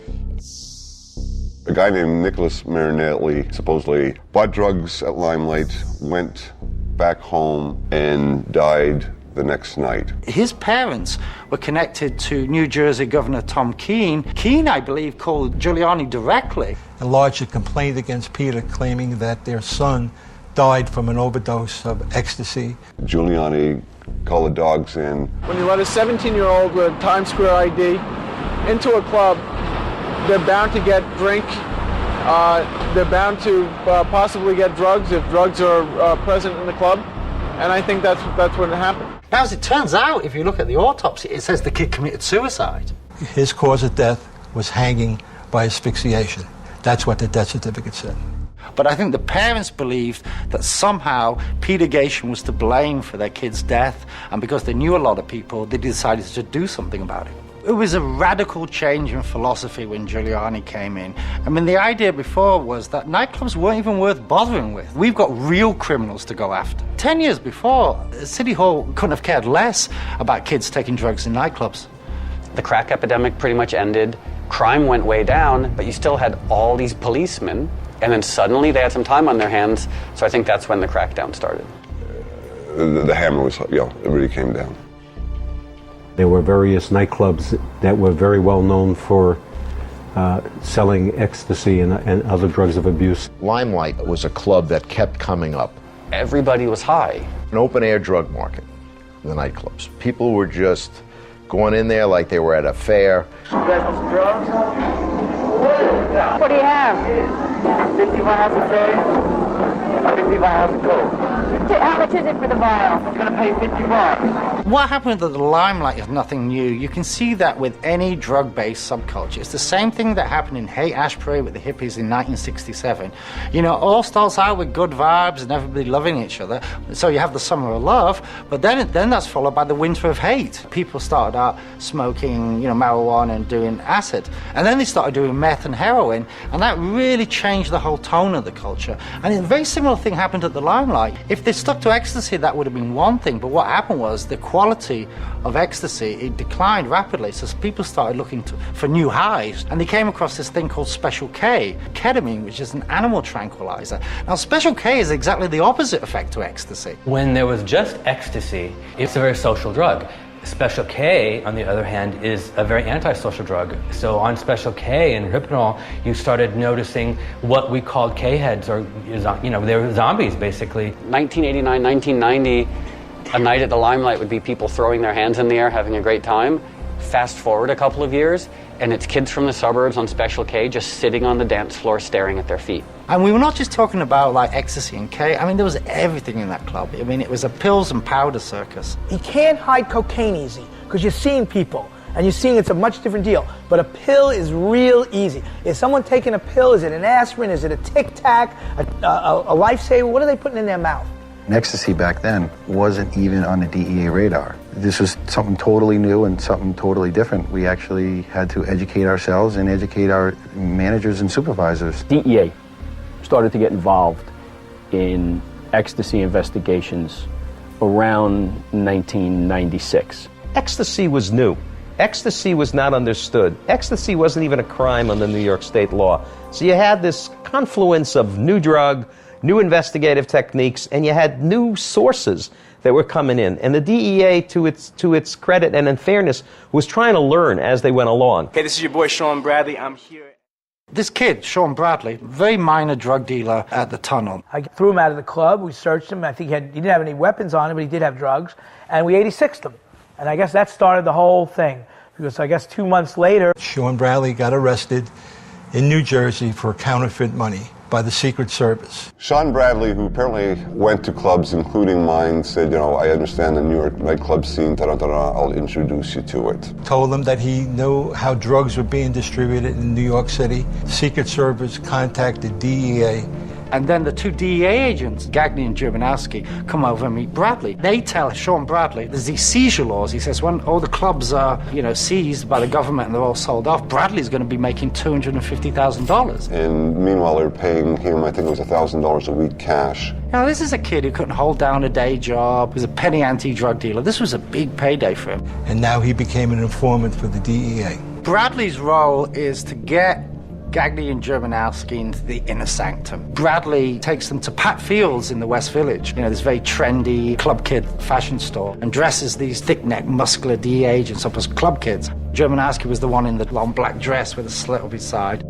A guy named Nicholas Marinelli supposedly bought drugs at Limelight, went back home, and died the next night.
His parents were connected to New Jersey Governor Tom Keene. Keene, I believe, called Giuliani directly
and lodged a complaint against Peter, claiming that their son died from an overdose of ecstasy.
Giuliani called the dogs in.
When you let a 17-year-old with a Times Square ID into a club, they're bound to get drink. They're bound to possibly get drugs if drugs are present in the club. And I think that's what happened.
Now, as it turns out, if you look at the autopsy, it says the kid committed suicide.
His cause of death was hanging by asphyxiation. That's what the death certificate said.
But I think the parents believed that somehow Peter Gatien was to blame for their kid's death, and because they knew a lot of people, they decided to do something about it. It was a radical change in philosophy when Giuliani came in. I mean, the idea before was that nightclubs weren't even worth bothering with. We've got real criminals to go after. 10 years before, City Hall couldn't have cared less about kids taking drugs in nightclubs.
The crack epidemic pretty much ended. Crime went way down, but you still had all these policemen, and then suddenly they had some time on their hands, so I think that's when the crackdown started.
The hammer was, it really came down.
There were various nightclubs that were very well known for selling ecstasy and other drugs of abuse.
Limelight was a club that kept coming up.
Everybody was high.
An open-air drug market, the nightclubs. People were just going in there like they were at a fair.
What do you have? 50 vials of J, 50 vials of coke. How much is it for the vial? I'm going to pay 50 bucks.
What happened at the Limelight is nothing new. You can see that with any drug-based subculture. It's the same thing that happened in Haight-Ashbury with the hippies in 1967. All starts out with good vibes and everybody loving each other. So you have the summer of love, but then that's followed by the winter of hate. People started out smoking, marijuana and doing acid. And then they started doing meth and heroin, and that really changed the whole tone of the culture. And a very similar thing happened at the Limelight. If they stuck to ecstasy, that would have been one thing, but what happened was the quality of ecstasy, it declined rapidly, so people started looking for new highs, and they came across this thing called Special K, ketamine, which is an animal tranquilizer. Now, Special K is exactly the opposite effect to ecstasy.
When there was just ecstasy, it's a very social drug. Special K, on the other hand, is a very antisocial drug. So on Special K and Hypnol, you started noticing what we called K-heads, or, they were zombies, basically.
1989, 1990, a night at the Limelight would be people throwing their hands in the air, having a great time. Fast forward a couple of years, and it's kids from the suburbs on Special K just sitting on the dance floor staring at their feet.
And we were not just talking about ecstasy and K. I mean, there was everything in that club. I mean, it was a pills and powder circus.
You can't hide cocaine easy because you're seeing people and you're seeing it's a much different deal. But a pill is real easy. Is someone taking a pill? Is it an aspirin? Is it a Tic Tac? A lifesaver? What are they putting in their mouth?
Ecstasy back then wasn't even on the DEA radar. This was something totally new and something totally different. We actually had to educate ourselves and educate our managers and supervisors.
DEA started to get involved in ecstasy investigations around 1996.
Ecstasy was new. Ecstasy was not understood. Ecstasy wasn't even a crime under New York state law. So you had this confluence of new drug, new investigative techniques, and you had new sources that were coming in. And the DEA, to its credit and in fairness, was trying to learn as they went along.
Hey, this is your boy Sean Bradley. I'm here.
This kid, Sean Bradley, very minor drug dealer at the Tunnel.
I threw him out of the club. We searched him. I think he didn't have any weapons on him, but he did have drugs. And we 86'd him. And I guess that started the whole thing. Because I guess 2 months later,
Sean Bradley got arrested in New Jersey for counterfeit money by the Secret Service.
Sean Bradley, who apparently went to clubs, including mine, said, I understand the New York nightclub scene, I'll introduce you to it.
Told them that he knew how drugs were being distributed in New York City. Secret Service contacted DEA.
And then the two DEA agents, Gagne and Germanowski, come over and meet Bradley. They tell Sean Bradley there's these seizure laws. He says when all the clubs are, seized by the government and they're all sold off, Bradley's going to be making $250,000.
And meanwhile, they're paying him, I think it was $1,000 a week cash.
Now, this is a kid who couldn't hold down a day job. He was a penny ante drug dealer. This was a big payday for him.
And now he became an informant for the DEA.
Bradley's role is to get Gagne and Germanowski into the inner sanctum. Bradley takes them to Pat Field's in the West Village, this very trendy club kid fashion store, and dresses these thick-necked, muscular DEA agents up as club kids. Germanowski was the one in the long black dress with a slit up his side.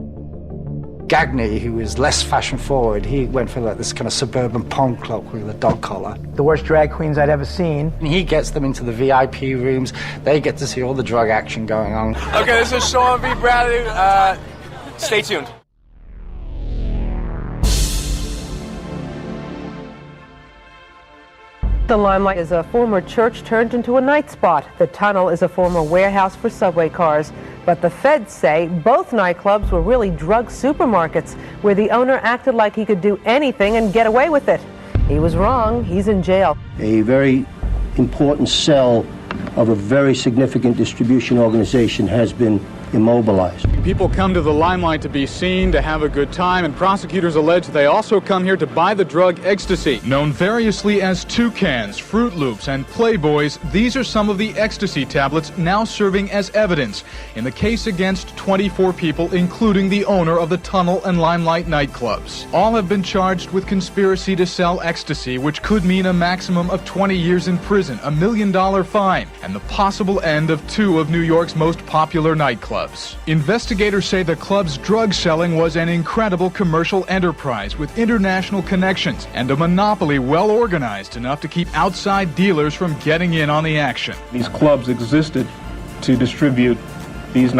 Gagne, who was less fashion-forward, he went for this kind of suburban punk cloak with a dog collar.
The worst drag queens I'd ever seen.
And he gets them into the VIP rooms. They get to see all the drug action going on.
Okay, this is Sean V. Bradley. Stay tuned.
The Limelight is a former church turned into a night spot. The Tunnel is a former warehouse for subway cars.
But the feds say both nightclubs were really drug supermarkets where the owner acted like he could do anything and get away with it. He was wrong. He's in jail.
A very important cell of a very significant distribution organization has been immobilized.
People come to the Limelight to be seen, to have a good time, and prosecutors allege they also come here to buy the drug ecstasy. Known variously as Toucans, Fruit Loops, and Playboys, these are some of the ecstasy tablets now serving as evidence in the case against 24 people, including the owner of the Tunnel and Limelight nightclubs. All have been charged with conspiracy to sell ecstasy, which could mean a maximum of 20 years in prison, $1 million fine, and the possible end of 2 of New York's most popular nightclubs. Investigators say the club's drug selling was an incredible commercial enterprise with international connections and a monopoly well organized enough to keep outside dealers from getting in on the action.
These clubs existed to distribute these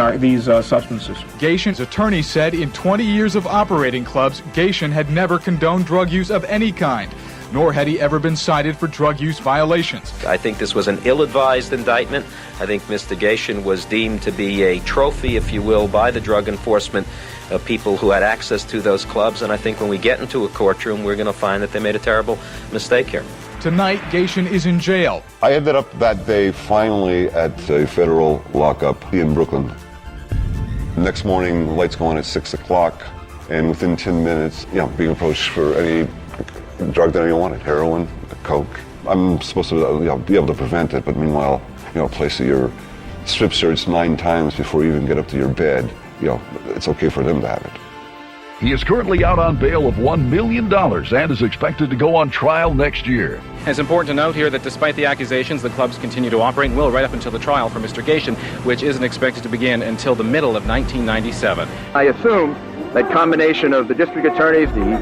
substances.
Gation's attorney said in 20 years of operating clubs, Gation had never condoned drug use of any kind, nor had he ever been cited for drug use violations.
I think this was an ill-advised indictment. I think Mr. Gation was deemed to be a trophy, if you will, by the drug enforcement people who had access to those clubs, and I think when we get into a courtroom, we're going to find that they made a terrible mistake here.
Tonight, Gation is in jail.
I ended up that day finally at a federal lockup in Brooklyn. Next morning, the lights go on at 6 o'clock, and within 10 minutes, being approached for any drug that anyone wanted, heroin, coke. I'm supposed to be able to prevent it, but meanwhile, a place that you're strip searched 9 times before you even get up to your bed, it's okay for them to have it.
He is currently out on bail of $1 million and is expected to go on trial next year.
It's important to note here that despite the accusations, the clubs continue to operate and will right up until the trial for Mr. Gation, which isn't expected to begin until the middle of 1997.
I assume that combination of the district attorneys, the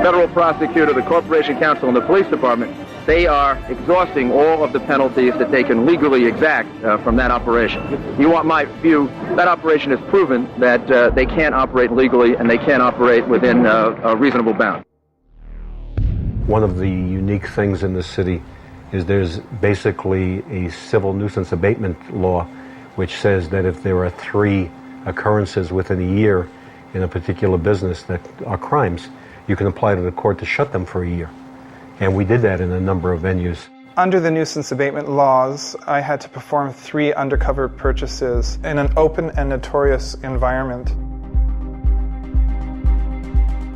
federal prosecutor, the corporation counsel, and the police department, they are exhausting all of the penalties that they can legally exact from that operation. You want my view, that operation has proven that they can't operate legally and they can't operate within a reasonable bound.
One of the unique things in the city is there's basically a civil nuisance abatement law which says that if there are 3 occurrences within a year in a particular business that are crimes, you can apply to the court to shut them for a year. And we did that in a number of venues.
Under the nuisance abatement laws, I had to perform 3 undercover purchases in an open and notorious environment.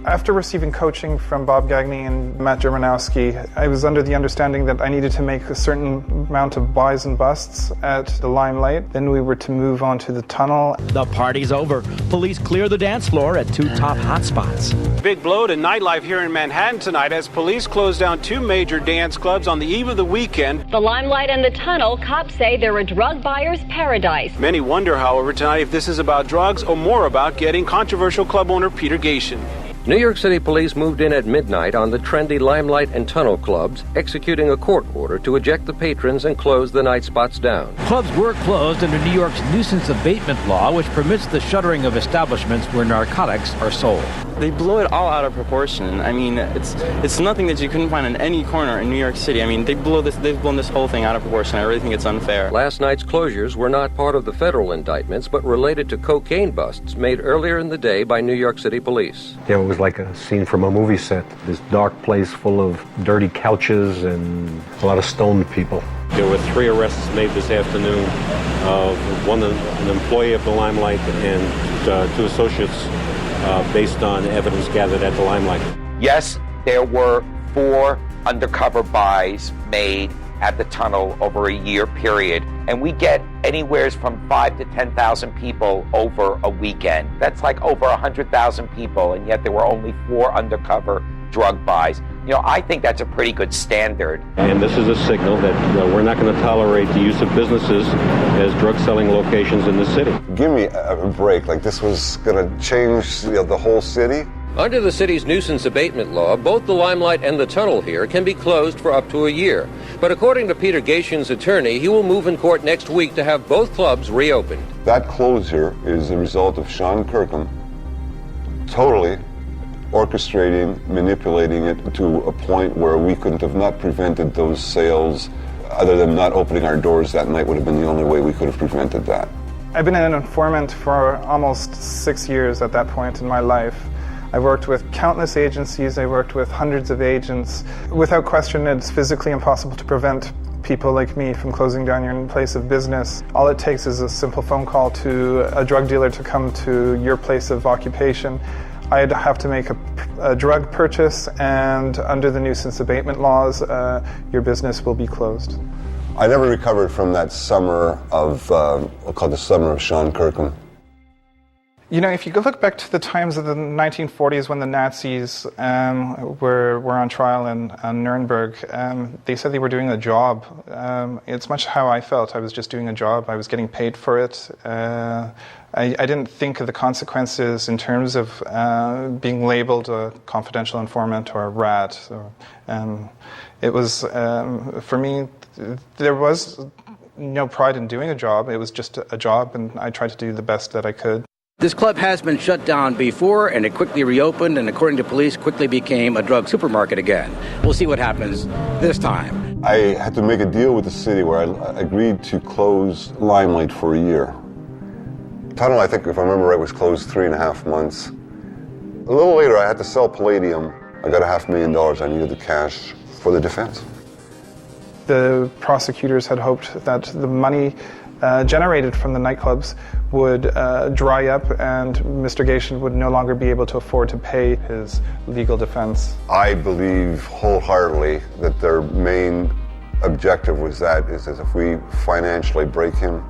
After receiving coaching from Bob Gagne and Matt Germanowski, I was under the understanding that I needed to make a certain amount of buys and busts at the Limelight. Then we were to move on to the Tunnel.
The party's over. Police clear the dance floor at 2 top hotspots.
Big blow to nightlife here in Manhattan tonight as police close down 2 major dance clubs on the eve of the weekend.
The Limelight and the Tunnel, cops say they're a drug buyer's paradise.
Many wonder, however, tonight if this is about drugs or more about getting controversial club owner Peter Gation.
New York City police moved in at midnight on the trendy Limelight and Tunnel clubs, executing a court order to eject the patrons and close the night spots down.
Clubs were closed under New York's nuisance abatement law, which permits the shuttering of establishments where narcotics are sold.
They blow it all out of proportion. I mean, it's nothing that you couldn't find in any corner in New York City. I mean, they've blown this whole thing out of proportion. I really think it's unfair.
Last night's closures were not part of the federal indictments, but related to cocaine busts made earlier in the day by New York City police.
It was like a scene from a movie set. This dark place full of dirty couches and a lot of stoned people. There were 3 arrests made this afternoon of an employee of the Limelight and 2 associates based on evidence gathered at the Limelight.
Yes, there were 4 undercover buys made at the Tunnel over a year period, and we get anywhere from 5,000 to 10,000 people over a weekend. That's like over 100,000 people, and yet there were only 4 undercover drug buys. I think that's a pretty good standard.
And this is a signal that we're not going to tolerate the use of businesses as drug-selling locations in the city.
Give me a break. Like this was going to change the whole city?
Under the city's nuisance abatement law, both the Limelight and the Tunnel here can be closed for up to a year. But according to Peter Gation's attorney, he will move in court next week to have both clubs reopened.
That closure is the result of Sean Kirkham totally orchestrating, manipulating it to a point where we couldn't have not prevented those sales. Other than not opening our doors that night would have been the only way we could have prevented that.
I've been an informant for almost 6 years at that point in my life. I've worked with countless agencies, I've worked with hundreds of agents. Without question, it's physically impossible to prevent people like me from closing down your place of business. All it takes is a simple phone call to a drug dealer to come to your place of occupation. I'd have to make a drug purchase, and under the nuisance abatement laws, your business will be closed.
I never recovered from that summer of, we'll call it the summer of Sean Kirkham.
You know, if you look back to the times of the 1940s when the Nazis were on trial in Nuremberg, they said they were doing a job. It's much how I felt. I was just doing a job. I was getting paid for it. I didn't think of the consequences in terms of being labeled a confidential informant or a rat. So, it was, for me, there was no pride in doing a job. It was just a job, and I tried to do the best that I could.
This club has been shut down before, and it quickly reopened, and according to police, quickly became a drug supermarket again. We'll see what happens this time.
I had to make a deal with the city where I agreed to close Limelight for a year. Tunnel, I think, if I remember right, was closed 3.5 months. A little later, I had to sell Palladium. I got $500,000. I needed the cash for the defense.
The prosecutors had hoped that the money generated from the nightclubs would dry up, and Mr. Gation would no longer be able to afford to pay his legal defense.
I believe wholeheartedly that their main objective was that if we financially break him,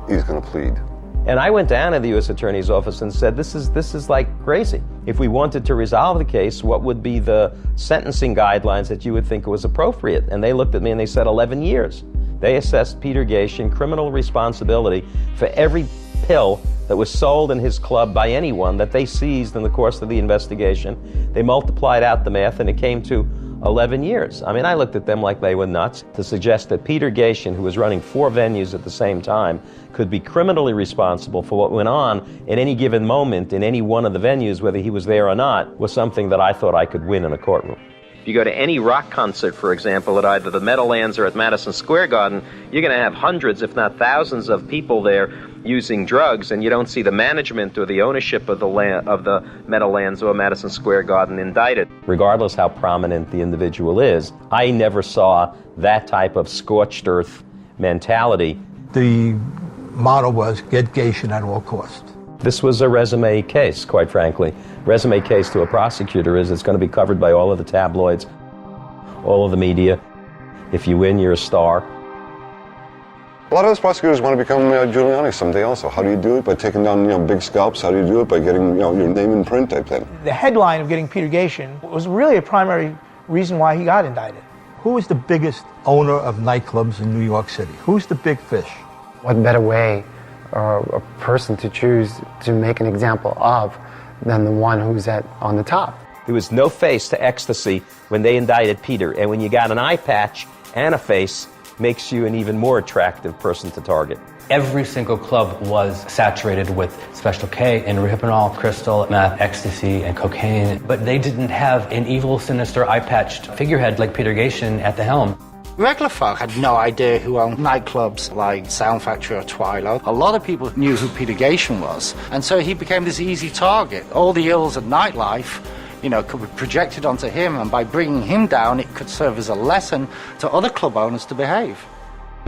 he's going to plead.
And I went down to the U.S. Attorney's Office and said, this is like crazy. If we wanted to resolve the case, what would be the sentencing guidelines that you would think was appropriate? And they looked at me and they said 11 years. They assessed Peter Gation criminal responsibility for every pill that was sold in his club by anyone that they seized in the course of the investigation. They multiplied out the math and it came to 11 years. I mean, I looked at them like they were nuts to suggest that Peter Gation, who was running 4 venues at the same time, could be criminally responsible for what went on at any given moment in any one of the venues, whether he was there or not, was something that I thought I could win in a courtroom. If you go to any rock concert, for example, at either the Meadowlands or at Madison Square Garden, you're going to have hundreds, if not thousands, of people there using drugs, and you don't see the management or the ownership of the Meadowlands or Madison Square Garden indicted. Regardless how prominent the individual is, I never saw that type of scorched earth mentality.
The motto was, get Gation at all costs.
This was a resume case, quite frankly. Resume case to a prosecutor is it's going to be covered by all of the tabloids, all of the media. If you win, you're a star.
A lot of those prosecutors want to become Giuliani someday also. How do you do it? By taking down big scalps? How do you do it? By getting your name in print type thing.
The headline of getting Peter Gation was really a primary reason why he got indicted.
Who is the biggest owner of nightclubs in New York City? Who's the big fish?
What better way a person to choose to make an example of than the one who's on the top?
There was no face to ecstasy when they indicted Peter, and when you got an eye patch and a face, makes you an even more attractive person to target.
Every single club was saturated with Special K and Rohypnol, crystal, meth, ecstasy, and cocaine, but they didn't have an evil, sinister, eye-patched figurehead like Peter Gation at the helm.
Regular folk had no idea who owned nightclubs like Sound Factory or Twilight. A lot of people knew who Peter Gation was, and so he became this easy target. All the ills of nightlife, could be projected onto him, and by bringing him down, it could serve as a lesson to other club owners to behave.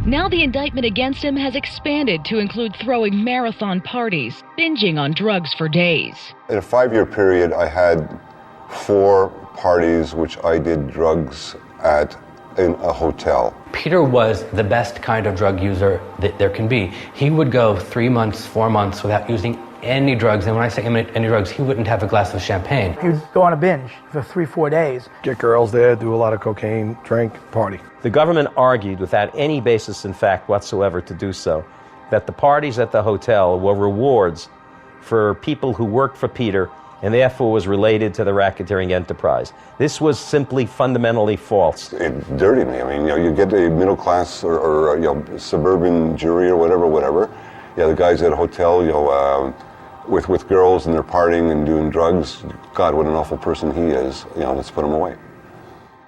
Now the indictment against him has expanded to include throwing marathon parties, binging on drugs for days.
In a 5-year period, I had 4 parties which I did drugs at in a hotel.
Peter was the best kind of drug user that there can be. He would go 3 months, 4 months without using any drugs, and when I say any drugs, he wouldn't have a glass of champagne.
He would go on a binge for 3-4 days.
Get girls there, do a lot of cocaine, drink, party.
The government argued without any basis in fact whatsoever to do so, that the parties at the hotel were rewards for people who worked for Peter and therefore was related to the racketeering enterprise. This was simply fundamentally false.
It dirtied me. I mean, you get a middle class or suburban jury or whatever. Yeah, the guys at a hotel, with girls and they're partying and doing drugs. God, what an awful person he is. Let's put him away.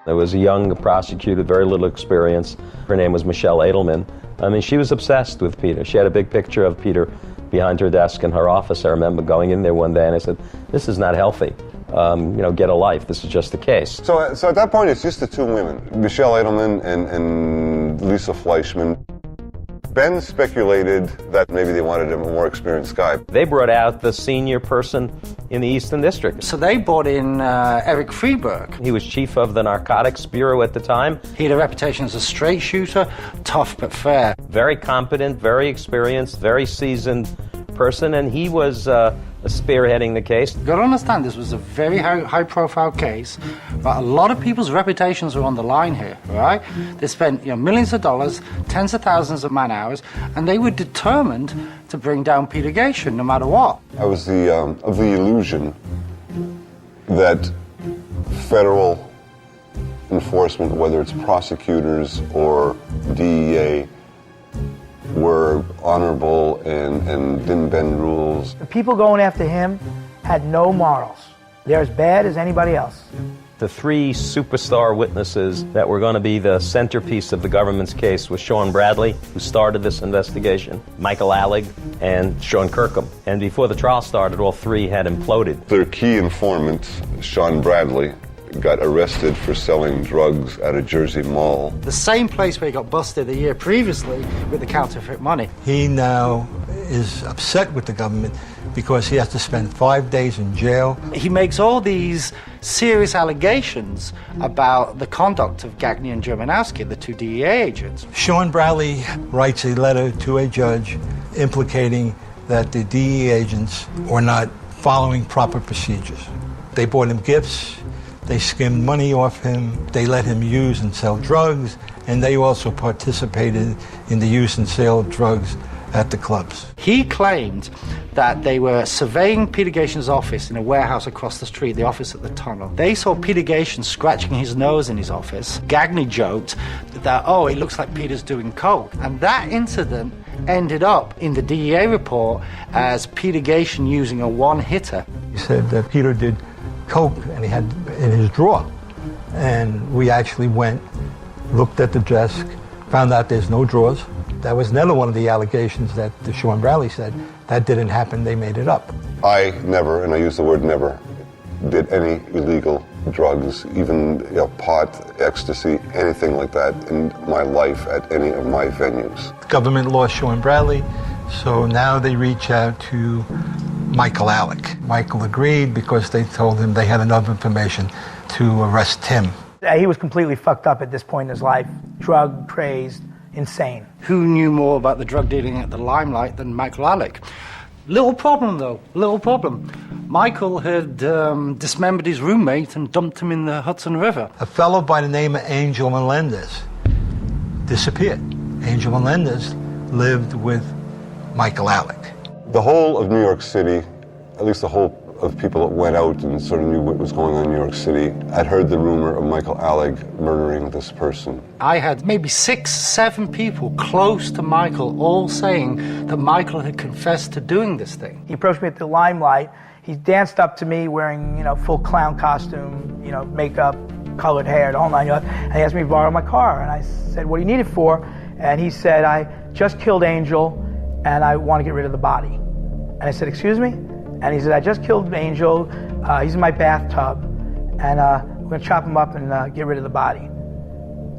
There was a young prosecutor, very little experience. Her name was Michelle Edelman. I mean, she was obsessed with Peter. She had a big picture of Peter behind her desk in her office. I remember going in there one day and I said, this is not healthy. Get a life. This is just the case.
So at that point, it's just the two women, Michelle Edelman and Lisa Fleischman. Ben speculated that maybe they wanted a more experienced guy.
They brought out the senior person in the Eastern District.
So they brought in Eric Freeberg.
He was chief of the Narcotics Bureau at the time.
He had a reputation as a straight shooter, tough but fair.
Very competent, very experienced, very seasoned person, and he was spearheading the case.
You've got to understand, this was a very high-profile case, but a lot of people's reputations were on the line here, right? They spent millions of dollars, tens of thousands of man-hours, and they were determined to bring down Peter Gatien no matter what.
I was of the illusion that federal enforcement, whether it's prosecutors or DEA, were honorable and didn't bend rules.
The people going after him had no morals. They're as bad as anybody else.
The three superstar witnesses that were going to be the centerpiece of the government's case was Sean Bradley, who started this investigation, Michael Allig, and Sean Kirkham. And before the trial started, all three had imploded.
Their key informant, Sean Bradley, got arrested for selling drugs at a Jersey mall.
The same place where he got busted a year previously with the counterfeit money.
He now is upset with the government because he has to spend 5 days in jail.
He makes all these serious allegations about the conduct of Gagne and Germanowski, the two DEA agents.
Sean Bradley writes a letter to a judge implicating that the DEA agents were not following proper procedures. They bought him gifts. They skimmed money off him, they let him use and sell drugs, and they also participated in the use and sale of drugs at the clubs.
He claimed that they were surveying Peter Gatien's office in a warehouse across the street, the office at the tunnel. They saw Peter Gatien scratching his nose in his office. Gagne joked that, it looks like Peter's doing coke. And that incident ended up in the DEA report as Peter Gatien using a one-hitter.
He said that Peter did coke and he had in his drawer, and we actually went, looked at the desk, found out there's no drawers. That was another one of the allegations that Sean Bradley said that didn't happen, they made it up.
I never, and I use the word never, did any illegal drugs, even pot, ecstasy, anything like that in my life at any of my venues.
The government lost Sean Bradley, so now they reach out to Michael Allig. Michael agreed because they told him they had enough information to arrest him.
He was completely fucked up at this point in his life, drug crazed, insane.
Who knew more about the drug dealing at the Limelight than Michael Allig? Little problem, though, little problem. Michael had dismembered his roommate and dumped him in the Hudson River.
A fellow by the name of Angel Melendez disappeared. Angel Melendez lived with Michael Allig.
The whole of New York City, at least the whole of people that went out and sort of knew what was going on in New York City, had heard the rumor of Michael Allig murdering this person.
I had maybe 6, 7 people close to Michael all saying that Michael had confessed to doing this thing.
He approached me at the Limelight. He danced up to me wearing, full clown costume, makeup, colored hair, the whole nine yards. And he asked me to borrow my car. And I said, what do you need it for? And he said, I just killed Angel and I want to get rid of the body. And I said, excuse me? And he said, I just killed Angel. He's in my bathtub. And we're going to chop him up and get rid of the body.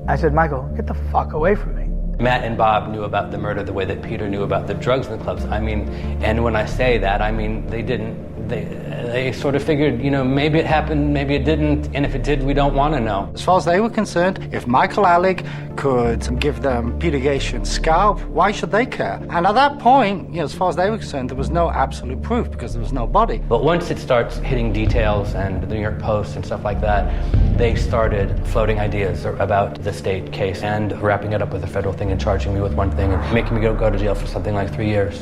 I said, Michael, get the fuck away from me.
Matt and Bob knew about the murder the way that Peter knew about the drugs in the clubs. And when I say that, they didn't. They sort of figured, maybe it happened, maybe it didn't, and if it did, we don't want to know.
As far as they were concerned, if Michael Allig could give them Peter Gatien's scalp, why should they care? And at that point, as far as they were concerned, there was no absolute proof because there was no body.
But once it starts hitting details and the New York Post and stuff like that, they started floating ideas about the state case and wrapping it up with a federal thing and charging me with one thing and making me go to jail for something like 3 years.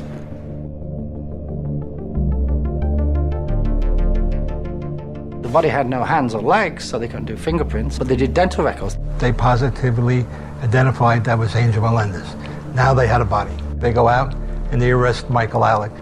The body had no hands or legs, so they couldn't do fingerprints, but they did dental records.
They positively identified that was Angel Melendez. Now they had a body. They go out and they arrest Michael Allig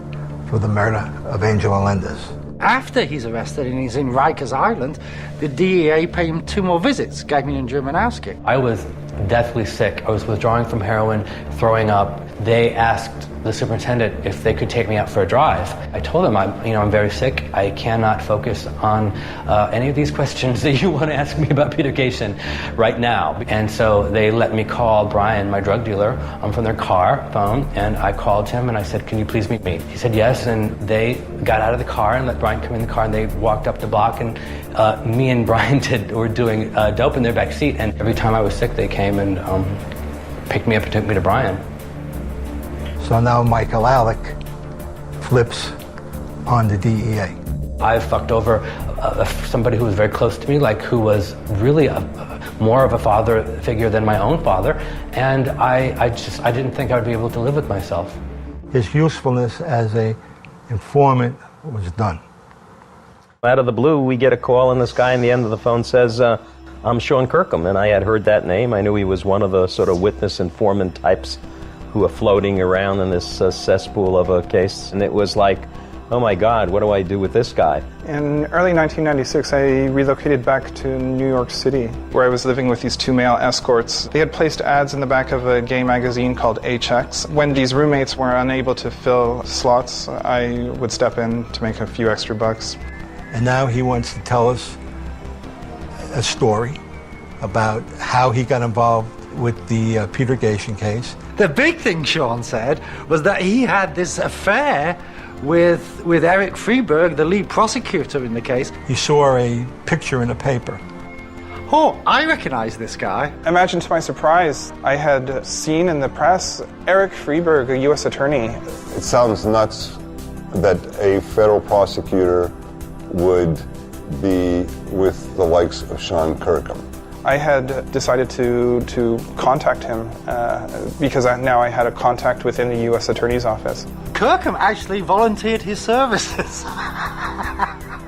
for the murder of Angel Melendez.
After he's arrested and he's in Rikers Island, the DEA pay him 2 more visits, Gagnon and Germanowski.
I was deathly sick. I was withdrawing from heroin, throwing up. They asked the superintendent if they could take me out for a drive. I told them, I'm very sick. I cannot focus on any of these questions that you want to ask me about Peter Gatien right now. And so they let me call Brian, my drug dealer, from their phone, and I called him and I said, can you please meet me? He said yes, and they got out of the car and let Brian come in the car, and they walked up the block, and me and Brian were doing dope in their back seat, and every time I was sick, they came and picked me up and took me to Brian.
So now Michael Alec flips on the DEA.
I fucked over somebody who was very close to me, who was really more of a father figure than my own father, and I didn't think I would be able to live with myself.
His usefulness as a informant was done.
Out of the blue, we get a call, and this guy on the end of the phone says, I'm Sean Kirkham, and I had heard that name. I knew he was one of the sort of witness informant types who are floating around in this cesspool of a case, and it was like, oh my God, what do I do with this guy?
In early 1996, I relocated back to New York City, where I was living with these 2 male escorts. They had placed ads in the back of a gay magazine called HX. When these roommates were unable to fill slots, I would step in to make a few extra bucks.
And now he wants to tell us a story about how he got involved with the Peter Gatien case.
The big thing Sean said was that he had this affair with Eric Freeberg, the lead prosecutor in the case.
He saw a picture in a paper.
Oh, I recognize this guy.
Imagine to my surprise, I had seen in the press Eric Freeberg, a U.S. attorney.
It sounds nuts that a federal prosecutor would be with the likes of Sean Kirkham.
I had decided to contact him because now I had a contact within the U.S. Attorney's Office.
Kirkham actually volunteered his services.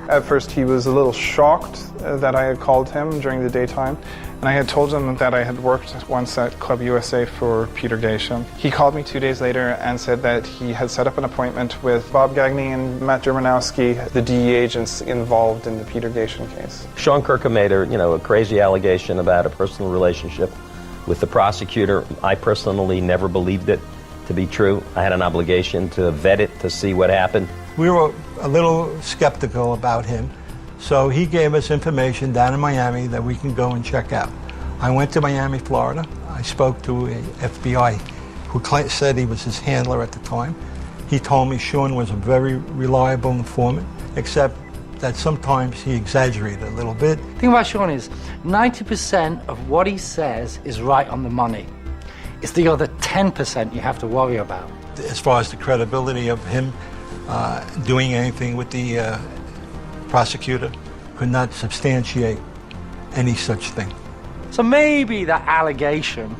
At first he was a little shocked that I had called him during the daytime, and I had told him that I had worked once at Club USA for Peter Gatien. He called me 2 days later and said that he had set up an appointment with Bob Gagnon and Matt Germanowski, the DEA agents involved in the Peter Gatien case.
Sean Kirkham made a crazy allegation about a personal relationship with the prosecutor. I personally never believed it to be true. I had an obligation to vet it to see what happened.
We were a little skeptical about him, so he gave us information down in Miami that we can go and check out. I went to Miami, Florida. I spoke to an FBI who said he was his handler at the time. He told me Sean was a very reliable informant, except that sometimes he exaggerated a little bit.
The thing about Sean is 90% of what he says is right on the money. It's the other 10% you have to worry about.
As far as the credibility of him doing anything with the prosecutor, could not substantiate any such thing.
So maybe that allegation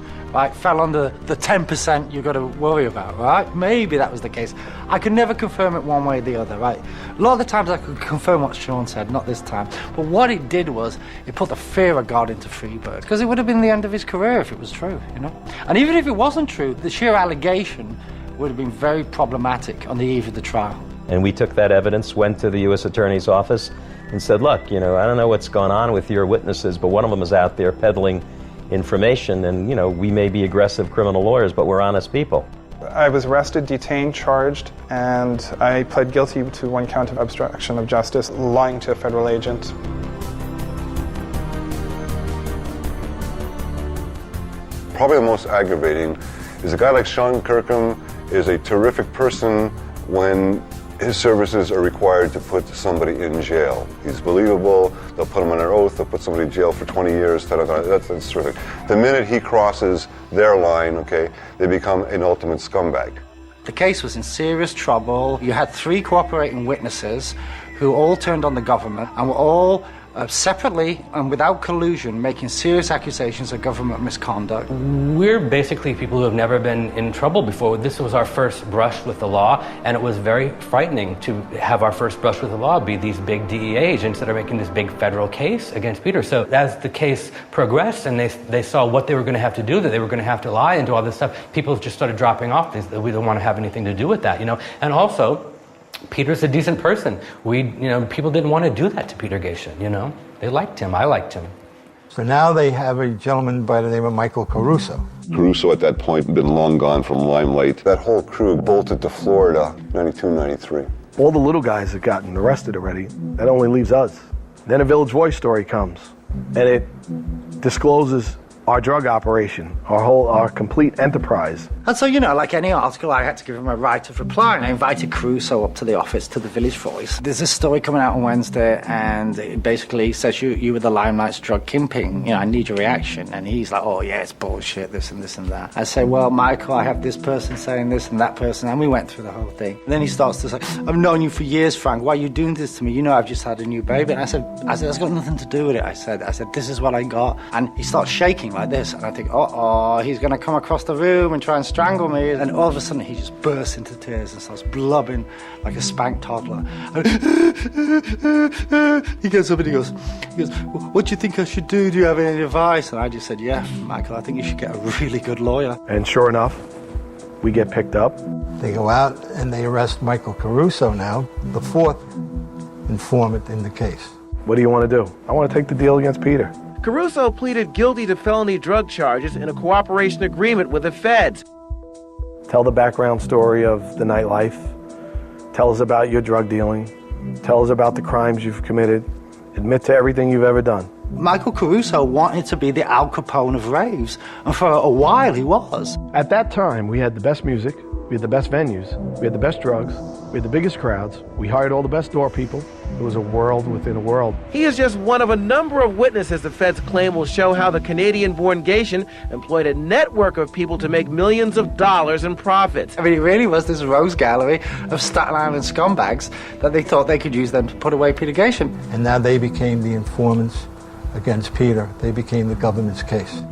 fell under the 10% you've got to worry about, right? Maybe that was the case. I could never confirm it one way or the other, right? A lot of the times I could confirm what Sean said, not this time. But what it did was, it put the fear of God into Freeberg, because it would have been the end of his career if it was true, you know? And even if it wasn't true, the sheer allegation would have been very problematic on the eve of the trial.
And we took that evidence, went to the U.S. Attorney's Office, and said, look, I don't know what's going on with your witnesses, but one of them is out there peddling information, and, we may be aggressive criminal lawyers, but we're honest people.
I was arrested, detained, charged, and I pled guilty to 1 count of obstruction of justice, lying to a federal agent.
Probably the most aggravating is a guy like Sean Kirkham is a terrific person when his services are required to put somebody in jail. He's believable, they'll put him under oath, they'll put somebody in jail for 20 years, that's terrific. The minute he crosses their line, they become an ultimate scumbag.
The case was in serious trouble. You had 3 cooperating witnesses who all turned on the government and were all separately and without collusion making serious accusations of government misconduct.
We're basically people who have never been in trouble before. This was our first brush with the law, and it was very frightening to have our first brush with the law be these big DEA agents that are making this big federal case against Peter. So as the case progressed and they saw what they were going to have to do, that they were going to have to lie and do all this stuff, people just started dropping off. We don't want to have anything to do with that, And also, Peter's a decent person. People didn't want to do that to Peter Gatien, They liked him. I liked him.
So now they have a gentleman by the name of Michael Caruso.
Caruso at that point had been long gone from Limelight. That whole crew bolted to Florida, 92, 93.
All the little guys have gotten arrested already. That only leaves us. Then a Village Voice story comes, and it discloses our drug operation, our complete enterprise.
And so, like any article, I had to give him a right of reply, and I invited Caruso up to the office, to the Village Voice. There's this story coming out on Wednesday, and it basically says you were the Limelight's drug kingpin. I need your reaction. And he's like, oh, yeah, it's bullshit, this and this and that. I say, well, Michael, I have this person saying this and that person, and we went through the whole thing. And then he starts to say, I've known you for years, Frank. Why are you doing this to me? I've just had a new baby. And I said, that's got nothing to do with it. I said, this is what I got. And he starts shaking like this, and I think, he's going to come across the room and try and strangle me. And all of a sudden, he just bursts into tears and starts blubbing like a spanked toddler. He gets up and he goes, what do you think I should do? Do you have any advice? And I just said, yeah, Michael, I think you should get a really good lawyer.
And sure enough, we get picked up.
They go out and they arrest Michael Caruso now, the fourth informant in the case.
What do you want to do? I want to take the deal against Peter.
Caruso pleaded guilty to felony drug charges in a cooperation agreement with the feds.
Tell the background story of the nightlife. Tell us about your drug dealing. Tell us about the crimes you've committed. Admit to everything you've ever done.
Michael Caruso wanted to be the Al Capone of raves, and for a while he was.
At that time, we had the best music, we had the best venues, we had the best drugs, we had the biggest crowds, we hired all the best door people. It was a world within a world.
He is just one of a number of witnesses the feds claim will show how the Canadian-born Gatien employed a network of people to make millions of dollars in profits.
I mean, it really was this rose gallery of Staten Island scumbags that they thought they could use them to put away Peter Gatien.
And now they became the informants against Peter. They became the government's case.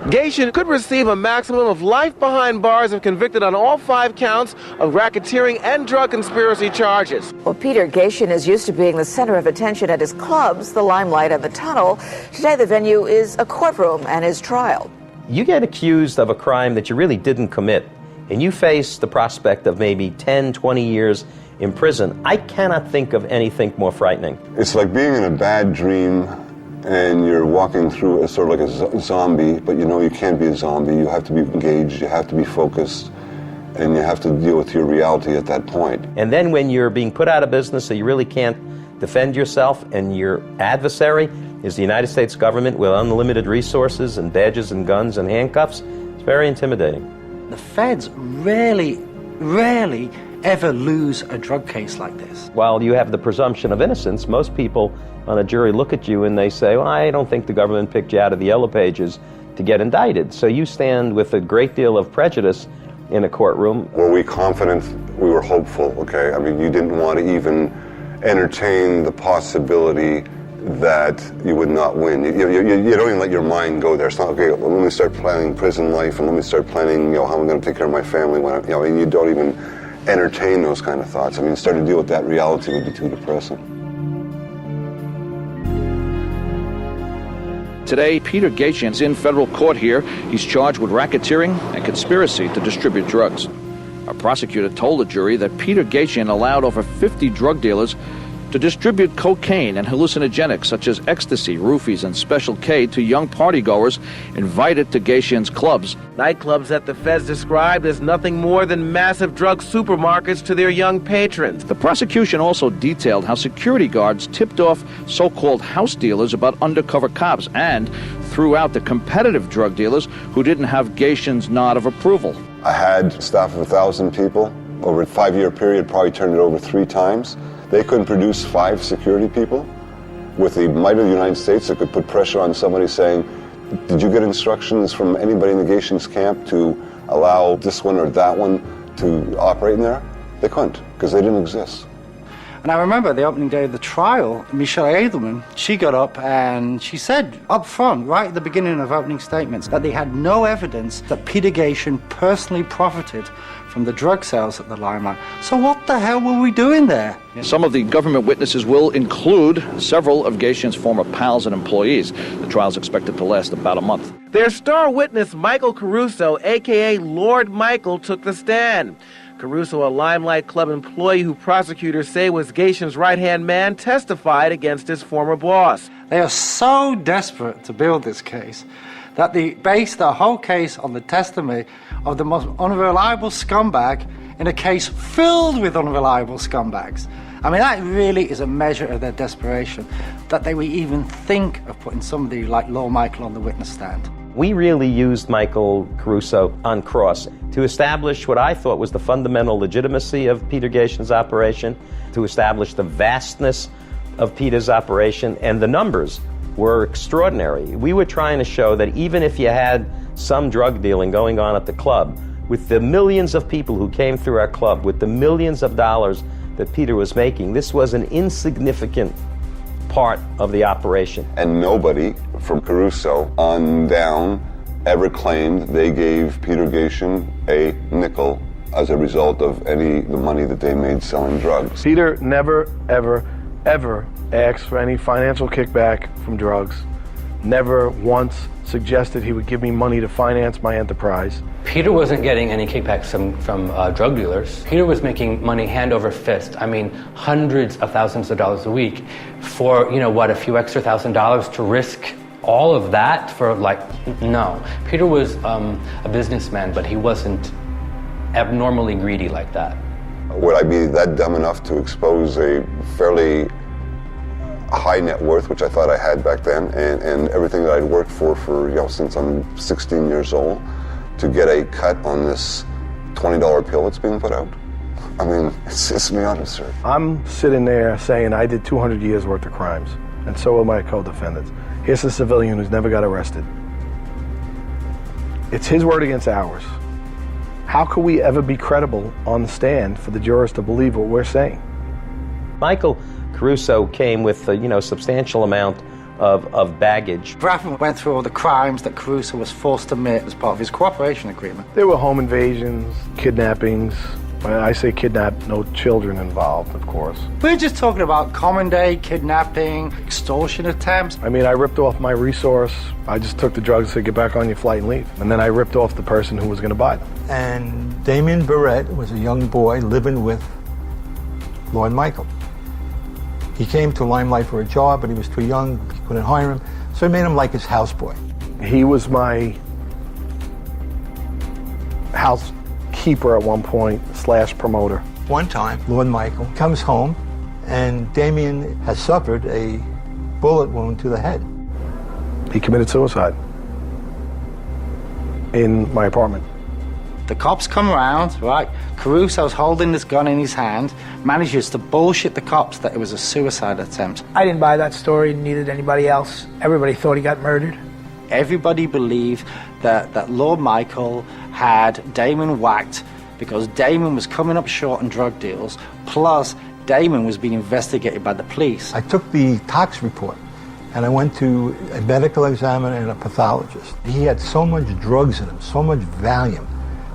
Gatien could receive a maximum of life behind bars if convicted on all 5 counts of racketeering and drug conspiracy charges.
Well, Peter Gatien is used to being the center of attention at his clubs, the Limelight and the Tunnel. Today, the venue is a courtroom and his trial.
You get accused of a crime that you really didn't commit, and you face the prospect of maybe 10, 20 years in prison. I cannot think of anything more frightening.
It's like being in a bad dream and you're walking through sort of like a zombie, but you can't be a zombie. You have to be engaged, you have to be focused, and you have to deal with your reality at that point.
And then when you're being put out of business so you really can't defend yourself, and your adversary is the United States government with unlimited resources and badges and guns and handcuffs, it's very intimidating.
The feds rarely ever lose a drug case like this.
While you have the presumption of innocence, most people on a jury look at you and they say, well, I don't think the government picked you out of the yellow pages to get indicted. So you stand with a great deal of prejudice in a courtroom.
Were we confident? We were hopeful, okay? I mean, you didn't want to even entertain the possibility that you would not win. You don't even let your mind go there. It's not, okay, well, let me start planning prison life and let me start planning, how I'm going to take care of my family when and you don't even entertain those kind of thoughts. I mean, start to deal with that reality would be too depressing.
Today, Peter Gatien is in federal court here. He's charged with racketeering and conspiracy to distribute drugs. A prosecutor told the jury that Peter Gatien allowed over 50 drug dealers to distribute cocaine and hallucinogenics such as ecstasy, roofies, and Special K to young partygoers invited to Gatien's clubs.
Nightclubs that the feds described as nothing more than massive drug supermarkets to their young patrons.
The prosecution also detailed how security guards tipped off so-called house dealers about undercover cops and threw out the competitive drug dealers who didn't have Gatien's nod of approval.
I had staff of 1,000 people. Over a 5-year period, probably turned it over 3 times. They couldn't produce 5 security people. With the might of the United States, that could put pressure on somebody saying, did you get instructions from anybody in the Gatien's camp to allow this one or that one to operate in there? They couldn't, because they didn't exist.
And I remember the opening day of the trial, Michelle Edelman, she got up and she said up front, right at the beginning of opening statements, that they had no evidence that Peter Gatien personally profited from the drug sales at the Limelight. So what the hell were we doing there?
Some of the government witnesses will include several of Gatien's former pals and employees. The trial is expected to last about a month.
Their star witness, Michael Caruso, a.k.a. Lord Michael, took the stand. Caruso, a Limelight Club employee who prosecutors say was Gation's right-hand man, testified against his former boss.
They are so desperate to build this case that they base their whole case on the testimony of the most unreliable scumbag in a case filled with unreliable scumbags. I mean, that really is a measure of their desperation, that they would even think of putting somebody like Lord Michael on the witness stand.
We really used Michael Caruso on cross to establish what I thought was the fundamental legitimacy of Peter Gation's operation, to establish the vastness of Peter's operation, and the numbers were extraordinary. We were trying to show that even if you had some drug dealing going on at the club, with the millions of people who came through our club, with the millions of dollars that Peter was making, this was an insignificant part of the operation.
And nobody from Caruso on down ever claimed they gave Peter Gation a nickel as a result of the money that they made selling drugs.
Peter never, ever, ever asked for any financial kickback from drugs. Never once suggested he would give me money to finance my enterprise.
Peter wasn't getting any kickbacks from drug dealers. Peter was making money hand over fist. I mean, hundreds of thousands of dollars a week for, a few extra $1,000 to risk all of that for, no. Peter was a businessman, but he wasn't abnormally greedy like that.
Would I be that dumb enough to expose a fairly high net worth, which I thought I had back then, and everything that I'd worked for since I'm 16 years old, to get a cut on this $20 pill that's being put out? I mean, it's beyond absurd.
I'm sitting there saying I did 200 years worth of crimes, and so are my co-defendants. Here's a civilian who's never got arrested. It's his word against ours. How could we ever be credible on the stand for the jurors to believe what we're saying?
Michael Caruso came with a substantial amount of baggage.
Braffman went through all the crimes that Caruso was forced to admit as part of his cooperation agreement.
There were home invasions, kidnappings. When I say kidnap, no children involved, of course.
We're just talking about common day kidnapping, extortion attempts.
I mean, I ripped off my resource. I just took the drugs, said get back on your flight and leave. And then I ripped off the person who was going to buy them.
And Damien Barrett was a young boy living with Lord Michael. He came to Limelight for a job, but he was too young, he couldn't hire him, so he made him like his houseboy.
He was my housekeeper at one point, / promoter.
One time, Lord Michael comes home, and Damien has suffered a bullet wound to the head.
He committed suicide in my apartment.
The cops come around, right? Caruso's holding this gun in his hand, manages to bullshit the cops that it was a suicide attempt.
I didn't buy that story, neither did anybody else. Everybody thought he got murdered.
Everybody believed that Lord Michael had Damon whacked because Damon was coming up short on drug deals, plus Damon was being investigated by the police.
I took the tox report and I went to a medical examiner and a pathologist. He had so much drugs in him, so much Valium,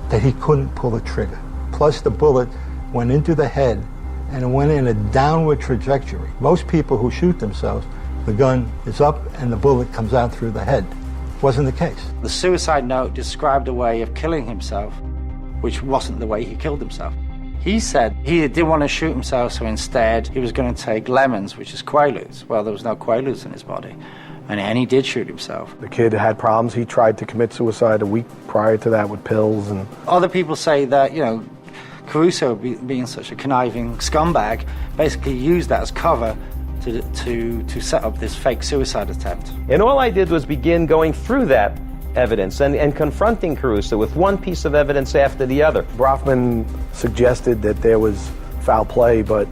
that he couldn't pull the trigger. Plus the bullet went into the head and it went in a downward trajectory. Most people who shoot themselves, the gun is up and the bullet comes out through the head. Wasn't the case.
The suicide note described a way of killing himself, which wasn't the way he killed himself. He said he didn't want to shoot himself, so instead he was going to take lemons, which is Quaaludes. Well, there was no Quaaludes in his body. And he did shoot himself.
The kid had problems. He tried to commit suicide a week prior to that with pills. And
other people say that, Caruso, being such a conniving scumbag, basically used that as cover to set up this fake suicide attempt.
And all I did was begin going through that evidence and confronting Caruso with one piece of evidence after the other.
Braffman suggested that there was foul play, but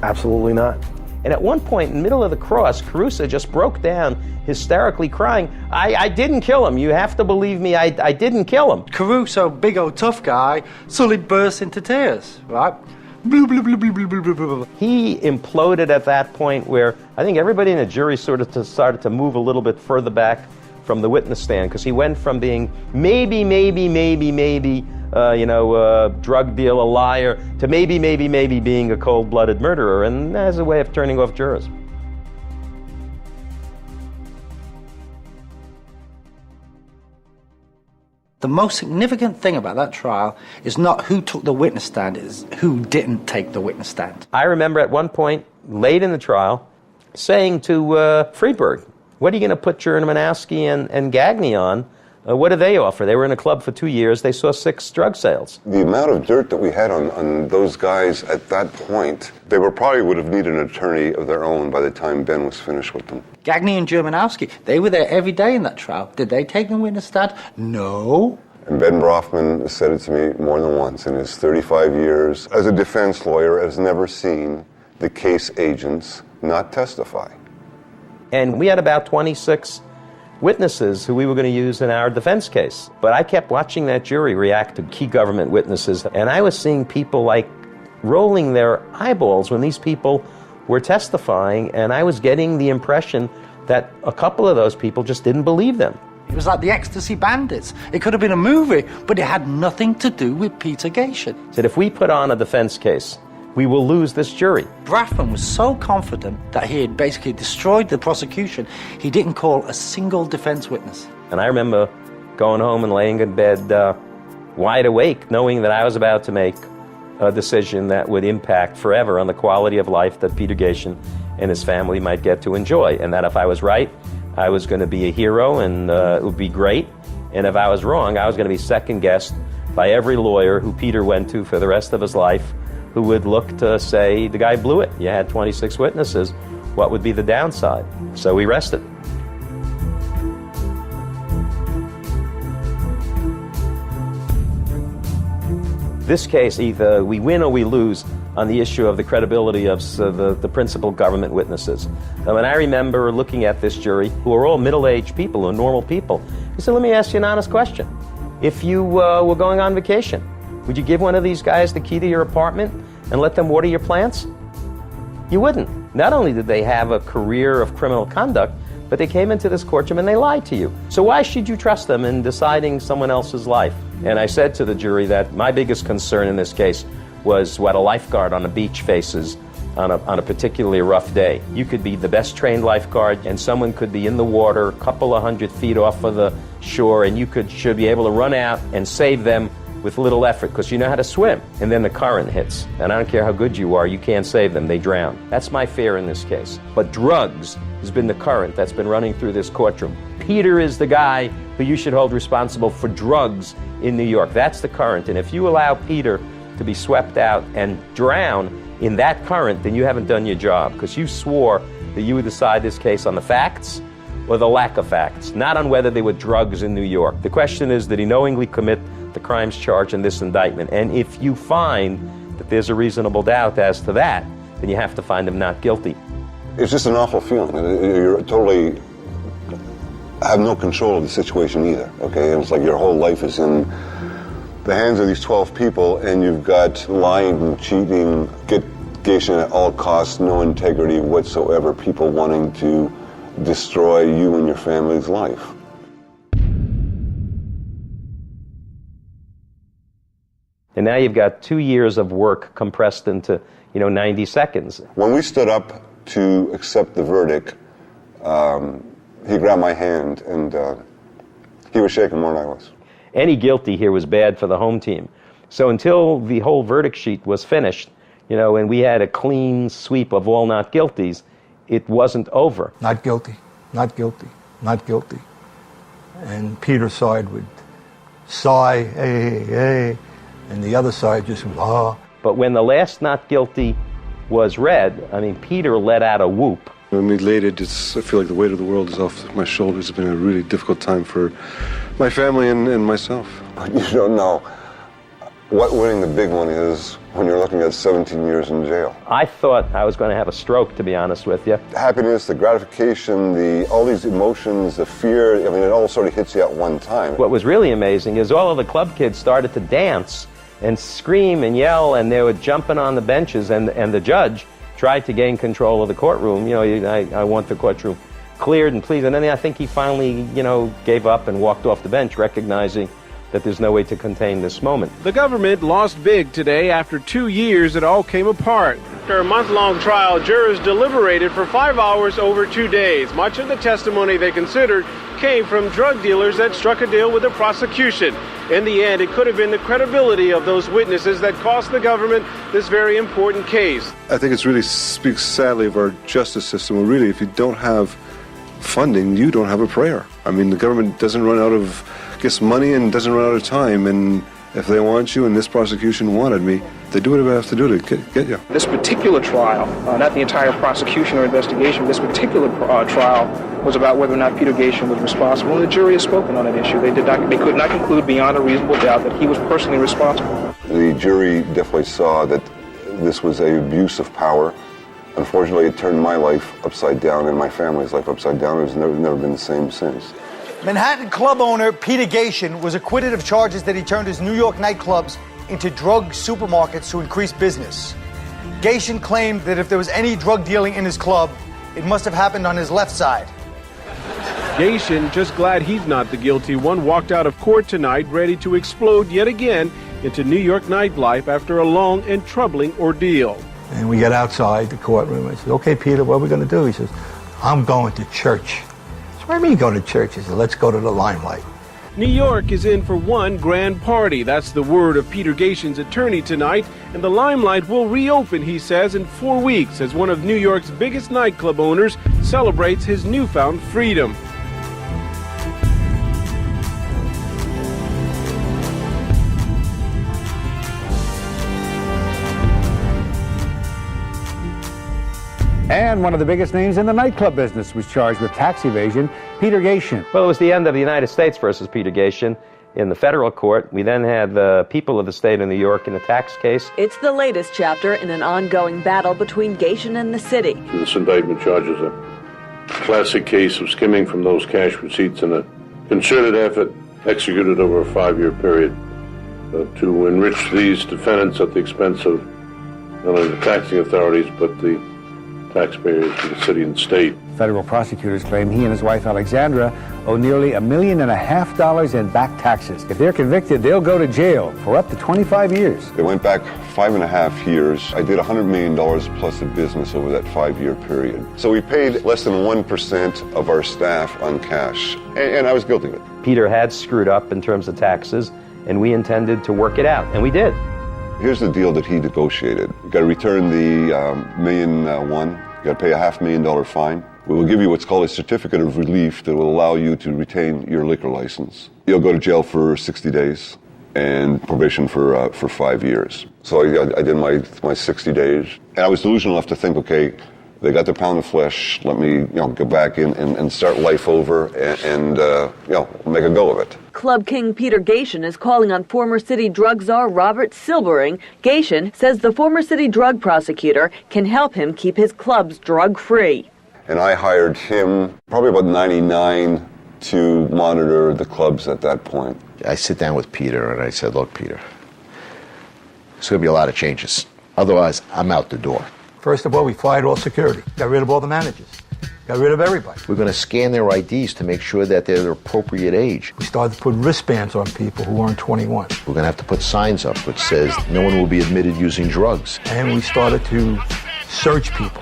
absolutely not.
And at one point in the middle of the cross, Caruso just broke down, hysterically crying, I didn't kill him. You have to believe me, I didn't kill him.
Caruso, big old tough guy, suddenly burst into tears, right? Blah, blah, blah, blah, blah, blah, blah.
He imploded at that point where I think everybody in the jury started to move a little bit further back from the witness stand, because he went from being maybe, drug dealer, liar, to maybe being a cold-blooded murderer, and as a way of turning off jurors.
The most significant thing about that trial is not who took the witness stand, it's who didn't take the witness stand.
I remember at one point, late in the trial, saying to Friedberg, what are you going to put Jurmanowski and Gagne on? What do they offer? They were in a club for 2 years. They saw 6 drug sales.
The amount of dirt that we had on those guys at that point, they probably would have needed an attorney of their own by the time Ben was finished with them.
Gagne and Jurmanowski, they were there every day in that trial. Did they take the witness stand? No.
And Ben Brofman said it to me more than once in his 35 years as a defense lawyer, has never seen the case agents not testify.
And we had about 26 witnesses who we were going to use in our defense case. But I kept watching that jury react to key government witnesses, and I was seeing people like rolling their eyeballs when these people were testifying, and I was getting the impression that a couple of those people just didn't believe them.
It was like the Ecstasy Bandits. It could have been a movie, but it had nothing to do with Peter Gatien.
Said if we put on a defense case, we will lose this jury.
Brafman was so confident that he had basically destroyed the prosecution, he didn't call a single defense witness.
And I remember going home and laying in bed wide awake, knowing that I was about to make a decision that would impact forever on the quality of life that Peter Gatien and his family might get to enjoy. And that if I was right, I was going to be a hero and it would be great. And if I was wrong, I was going to be second-guessed by every lawyer who Peter went to for the rest of his life, who would look to say, the guy blew it. You had 26 witnesses. What would be the downside? So we rested. This case, either we win or we lose on the issue of the credibility of the principal government witnesses. And I remember looking at this jury, who are all middle-aged people, who are normal people. He said, let me ask you an honest question. If you were going on vacation, would you give one of these guys the key to your apartment and let them water your plants? You wouldn't. Not only did they have a career of criminal conduct, but they came into this courtroom and they lied to you. So why should you trust them in deciding someone else's life? And I said to the jury that my biggest concern in this case was what a lifeguard on a beach faces on a particularly rough day. You could be the best trained lifeguard and someone could be in the water a couple of 100 feet off of the shore, and you should be able to run out and save them with little effort because you know how to swim. And then the current hits. And I don't care how good you are, you can't save them, they drown. That's my fear in this case. But drugs has been the current that's been running through this courtroom. Peter is the guy who you should hold responsible for drugs in New York. That's the current. And if you allow Peter to be swept out and drown in that current, then you haven't done your job, because you swore that you would decide this case on the facts or the lack of facts, not on whether there were drugs in New York. The question is, did he knowingly commit the crimes charged in this indictment? And if you find that there's a reasonable doubt as to that, then you have to find him not guilty.
It's just an awful feeling. You're totally have no control of the situation either, okay? It's like your whole life is in the hands of these 12 people, and you've got lying and cheating, get Gatien at all costs, no integrity whatsoever, people wanting to destroy you and your family's life.
And now you've got 2 years of work compressed into, 90 seconds.
When we stood up to accept the verdict, he grabbed my hand, and he was shaking more than I was.
Any guilty here was bad for the home team. So until the whole verdict sheet was finished, and we had a clean sweep of all not guilties, it wasn't over.
Not guilty, not guilty, not guilty. And Peter's side would sigh, hey, and the other side just would, ah.
But when the last not guilty was read, Peter let out a whoop.
I'm elated. I feel like the weight of the world is off my shoulders. It's been a really difficult time for my family and myself. You don't know what winning the big one is when you're looking at 17 years in jail.
I thought I was going to have a stroke, to be honest with you.
The happiness, the gratification, all these emotions, the fear, it all sort of hits you at one time.
What was really amazing is all of the club kids started to dance and scream and yell, and they were jumping on the benches, and the judge tried to gain control of the courtroom. I want the courtroom cleared and pleased. And then I think he finally, gave up and walked off the bench, recognizing that there's no way to contain this moment.
The government lost big today. After 2 years, it all came apart. After a month-long trial, jurors deliberated for 5 hours over 2 days. Much of the testimony they considered came from drug dealers that struck a deal with the prosecution. In the end, it could have been the credibility of those witnesses that cost the government this very important case.
I think it really speaks sadly of our justice system. Well, really, if you don't have funding, you don't have a prayer. I mean, the government doesn't run out of money and doesn't run out of time, and if they want you, and this prosecution wanted me, they do whatever they have to do to get you.
This particular trial, not the entire prosecution or investigation, this particular trial was about whether or not Peter Gatien was responsible, and the jury has spoken on that issue. They could not conclude beyond a reasonable doubt that he was personally responsible.
The jury definitely saw that this was an abuse of power. Unfortunately, it turned my life upside down and my family's life upside down. It's never been the same since.
Manhattan club owner Peter Gatien was acquitted of charges that he turned his New York nightclubs into drug supermarkets to increase business. Gatien claimed that if there was any drug dealing in his club, it must have happened on his left side.
Gatien, just glad he's not the guilty one, walked out of court tonight ready to explode yet again into New York nightlife after a long and troubling ordeal.
And we get outside the courtroom. I said, okay, Peter, what are we going to do? He says, I'm going to church. What do you mean go to church? He said, let's go to the Limelight.
New York is in for one grand party. That's the word of Peter Gatien's attorney tonight. And the Limelight will reopen, he says, in 4 weeks as one of New York's biggest nightclub owners celebrates his newfound freedom.
And one of the biggest names in the nightclub business was charged with tax evasion, Peter Gatien.
Well, it was the end of the United States versus Peter Gatien in the federal court. We then had the people of the state of New York in a tax case.
It's the latest chapter in an ongoing battle between Gatien and the city.
This indictment charges a classic case of skimming from those cash receipts in a concerted effort executed over a 5-year period to enrich these defendants at the expense of not only the taxing authorities but the taxpayers for the city and state.
Federal prosecutors claim he and his wife Alexandra owe nearly $1.5 million in back taxes. If they're convicted, they'll go to jail for up to 25 years.
They went back 5.5 years. I did $100 million plus of business over that 5-year period. So we paid less than 1% of our staff on cash, and I was guilty of it.
Peter had screwed up in terms of taxes, and we intended to work it out, and we did.
Here's the deal that he negotiated. You got to return the $1.1 million. You got to pay a $500,000 fine. We will give you what's called a certificate of relief that will allow you to retain your liquor license. You'll go to jail for 60 days and probation for 5 years. So I did my 60 days, and I was delusional enough to think, okay, they got their pound of flesh. Let me, go back in and start life over and make a go of it.
Club king Peter Gatien is calling on former city drug czar Robert Silbering. Gatien says the former city drug prosecutor can help him keep his clubs drug-free.
And I hired him, probably about 99, to monitor the clubs at that point.
I sit down with Peter and I said, look, Peter, there's going to be a lot of changes. Otherwise, I'm out the door.
First of all, we fired all security, got rid of all the managers, got rid of everybody.
We're going to scan their IDs to make sure that they're the appropriate age.
We started to put wristbands on people who weren't 21.
We're going to have to put signs up which says no one will be admitted using drugs.
And we started to search people.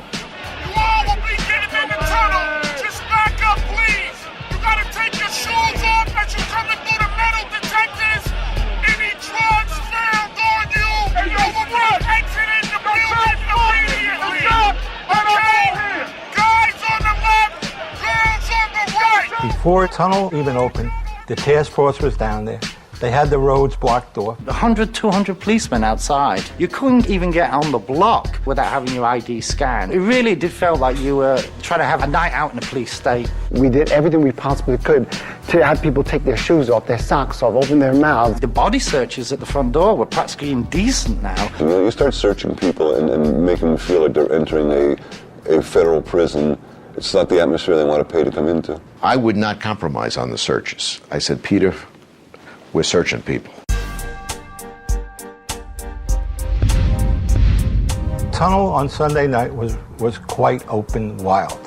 Before the tunnel even opened, the task force was down there. They had the roads blocked off.
100, 200 policemen outside. You couldn't even get on the block without having your ID scanned. It really did feel like you were trying to have a night out in a police state.
We did everything we possibly could to have people take their shoes off, their socks off, open their mouths.
The body searches at the front door were practically indecent now.
You start searching people and making them feel like they're entering a federal prison. It's not the atmosphere they want to pay to come into.
I would not compromise on the searches. I said, Peter, we're searching people.
Tunnel on Sunday night was quite open, wild.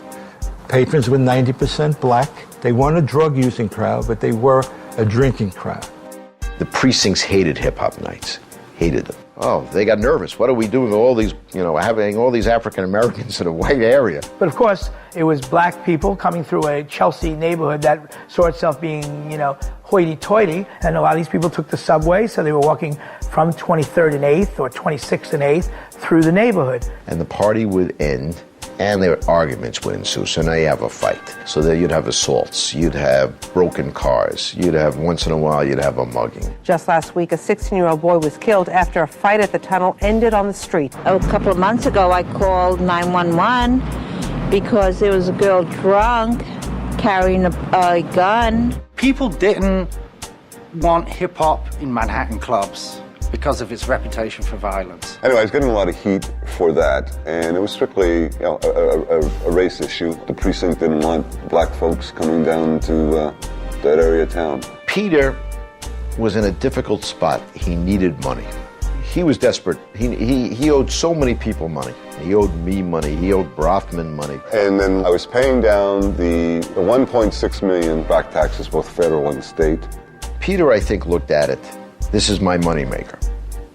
Patrons were 90% black. They weren't a drug-using crowd, but they were a drinking crowd.
The precincts hated hip-hop nights, hated them. Oh, they got nervous. What are we doing with all these, having all these African Americans in a white area?
But of course, it was black people coming through a Chelsea neighborhood that saw itself being, hoity-toity. And a lot of these people took the subway, so they were walking from 23rd and 8th or 26th and 8th through the neighborhood.
And the party would end, and their arguments would ensue. So now you have a fight. So there you'd have assaults, you'd have broken cars, you'd have, once in a while, you'd have a mugging.
Just last week, a 16-year-old boy was killed after a fight at the tunnel ended on the street.
A couple of months ago, I called 911 because there was a girl drunk carrying a gun.
People didn't want hip-hop in Manhattan clubs because of its reputation for violence.
Anyway, I was getting a lot of heat for that, and it was strictly a race issue. The precinct didn't want black folks coming down to that area of town.
Peter was in a difficult spot. He needed money. He was desperate. He owed so many people money. He owed me money. He owed Brofman money.
And then I was paying down the 1.6 million back taxes, both federal and state.
Peter, I think, looked at it. This is my moneymaker.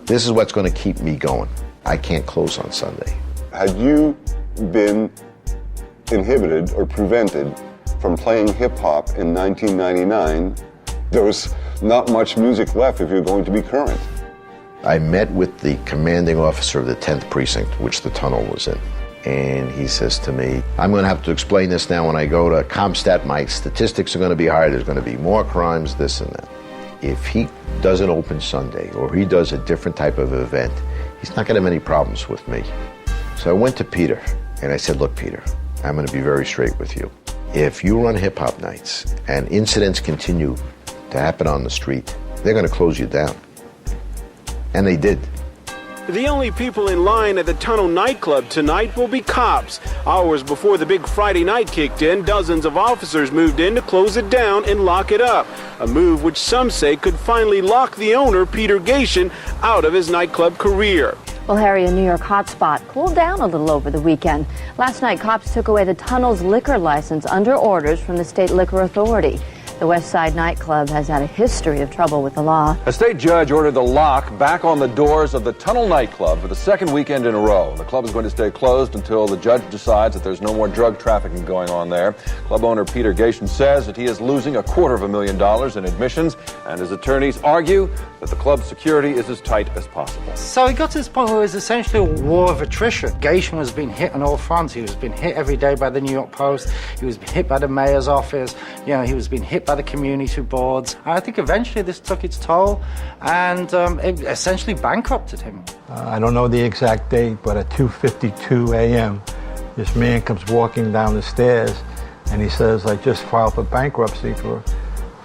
This is what's going to keep me going. I can't close on Sunday.
Had you been inhibited or prevented from playing hip-hop in 1999, there was not much music left if you're going to be current.
I met with the commanding officer of the 10th precinct, which the tunnel was in. And he says to me, I'm going to have to explain this now when I go to ComStat. My statistics are going to be higher. There's going to be more crimes, this and that. If he does an open Sunday or he does a different type of event, he's not going to have any problems with me. So I went to Peter and I said, look, Peter, I'm going to be very straight with you. If you run hip-hop nights and incidents continue to happen on the street, they're going to close you down. And they did.
The only people in line at the Tunnel nightclub tonight will be cops. Hours before the big Friday night kicked in, dozens of officers moved in to close it down and lock it up. A move which some say could finally lock the owner, Peter Gatien, out of his nightclub career.
Well, Harry, a New York hotspot cooled down a little over the weekend. Last night, cops took away the Tunnel's liquor license under orders from the state liquor authority. The West Side nightclub has had a history of trouble with the law.
A state judge ordered the lock back on the doors of the Tunnel nightclub for the second weekend in a row. The club is going to stay closed until the judge decides that there's no more drug trafficking going on there. Club owner Peter Gatien says that he is losing $250,000 in admissions, and his attorneys argue that the club's security is as tight as possible.
So it got to this point where it was essentially a war of attrition. Gatien was being hit on all fronts. He was being hit every day by the New York Post. He was being hit by the mayor's office. He was being hit by the community boards. I think eventually this took its toll and it essentially bankrupted him.
I don't know the exact date, but at 2:52 a.m., this man comes walking down the stairs and he says, I just filed for bankruptcy for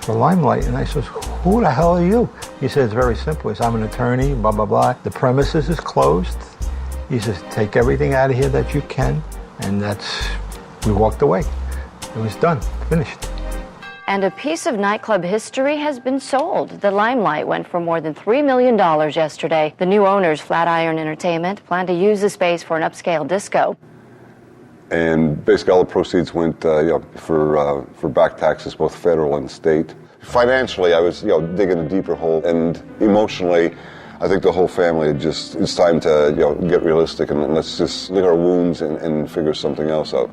Limelight. And I says, who the hell are you? He says, very simple. He says, I'm an attorney, blah, blah, blah. The premises is closed. He says, take everything out of here that you can. And we walked away. It was done, finished.
And a piece of nightclub history has been sold. The Limelight went for more than $3 million yesterday. The new owners, Flatiron Entertainment, plan to use the space for an upscale disco.
And basically all the proceeds went for back taxes, both federal and state. Financially, I was digging a deeper hole, and emotionally, I think the whole family it's time to get realistic and let's just lick our wounds and figure something else out.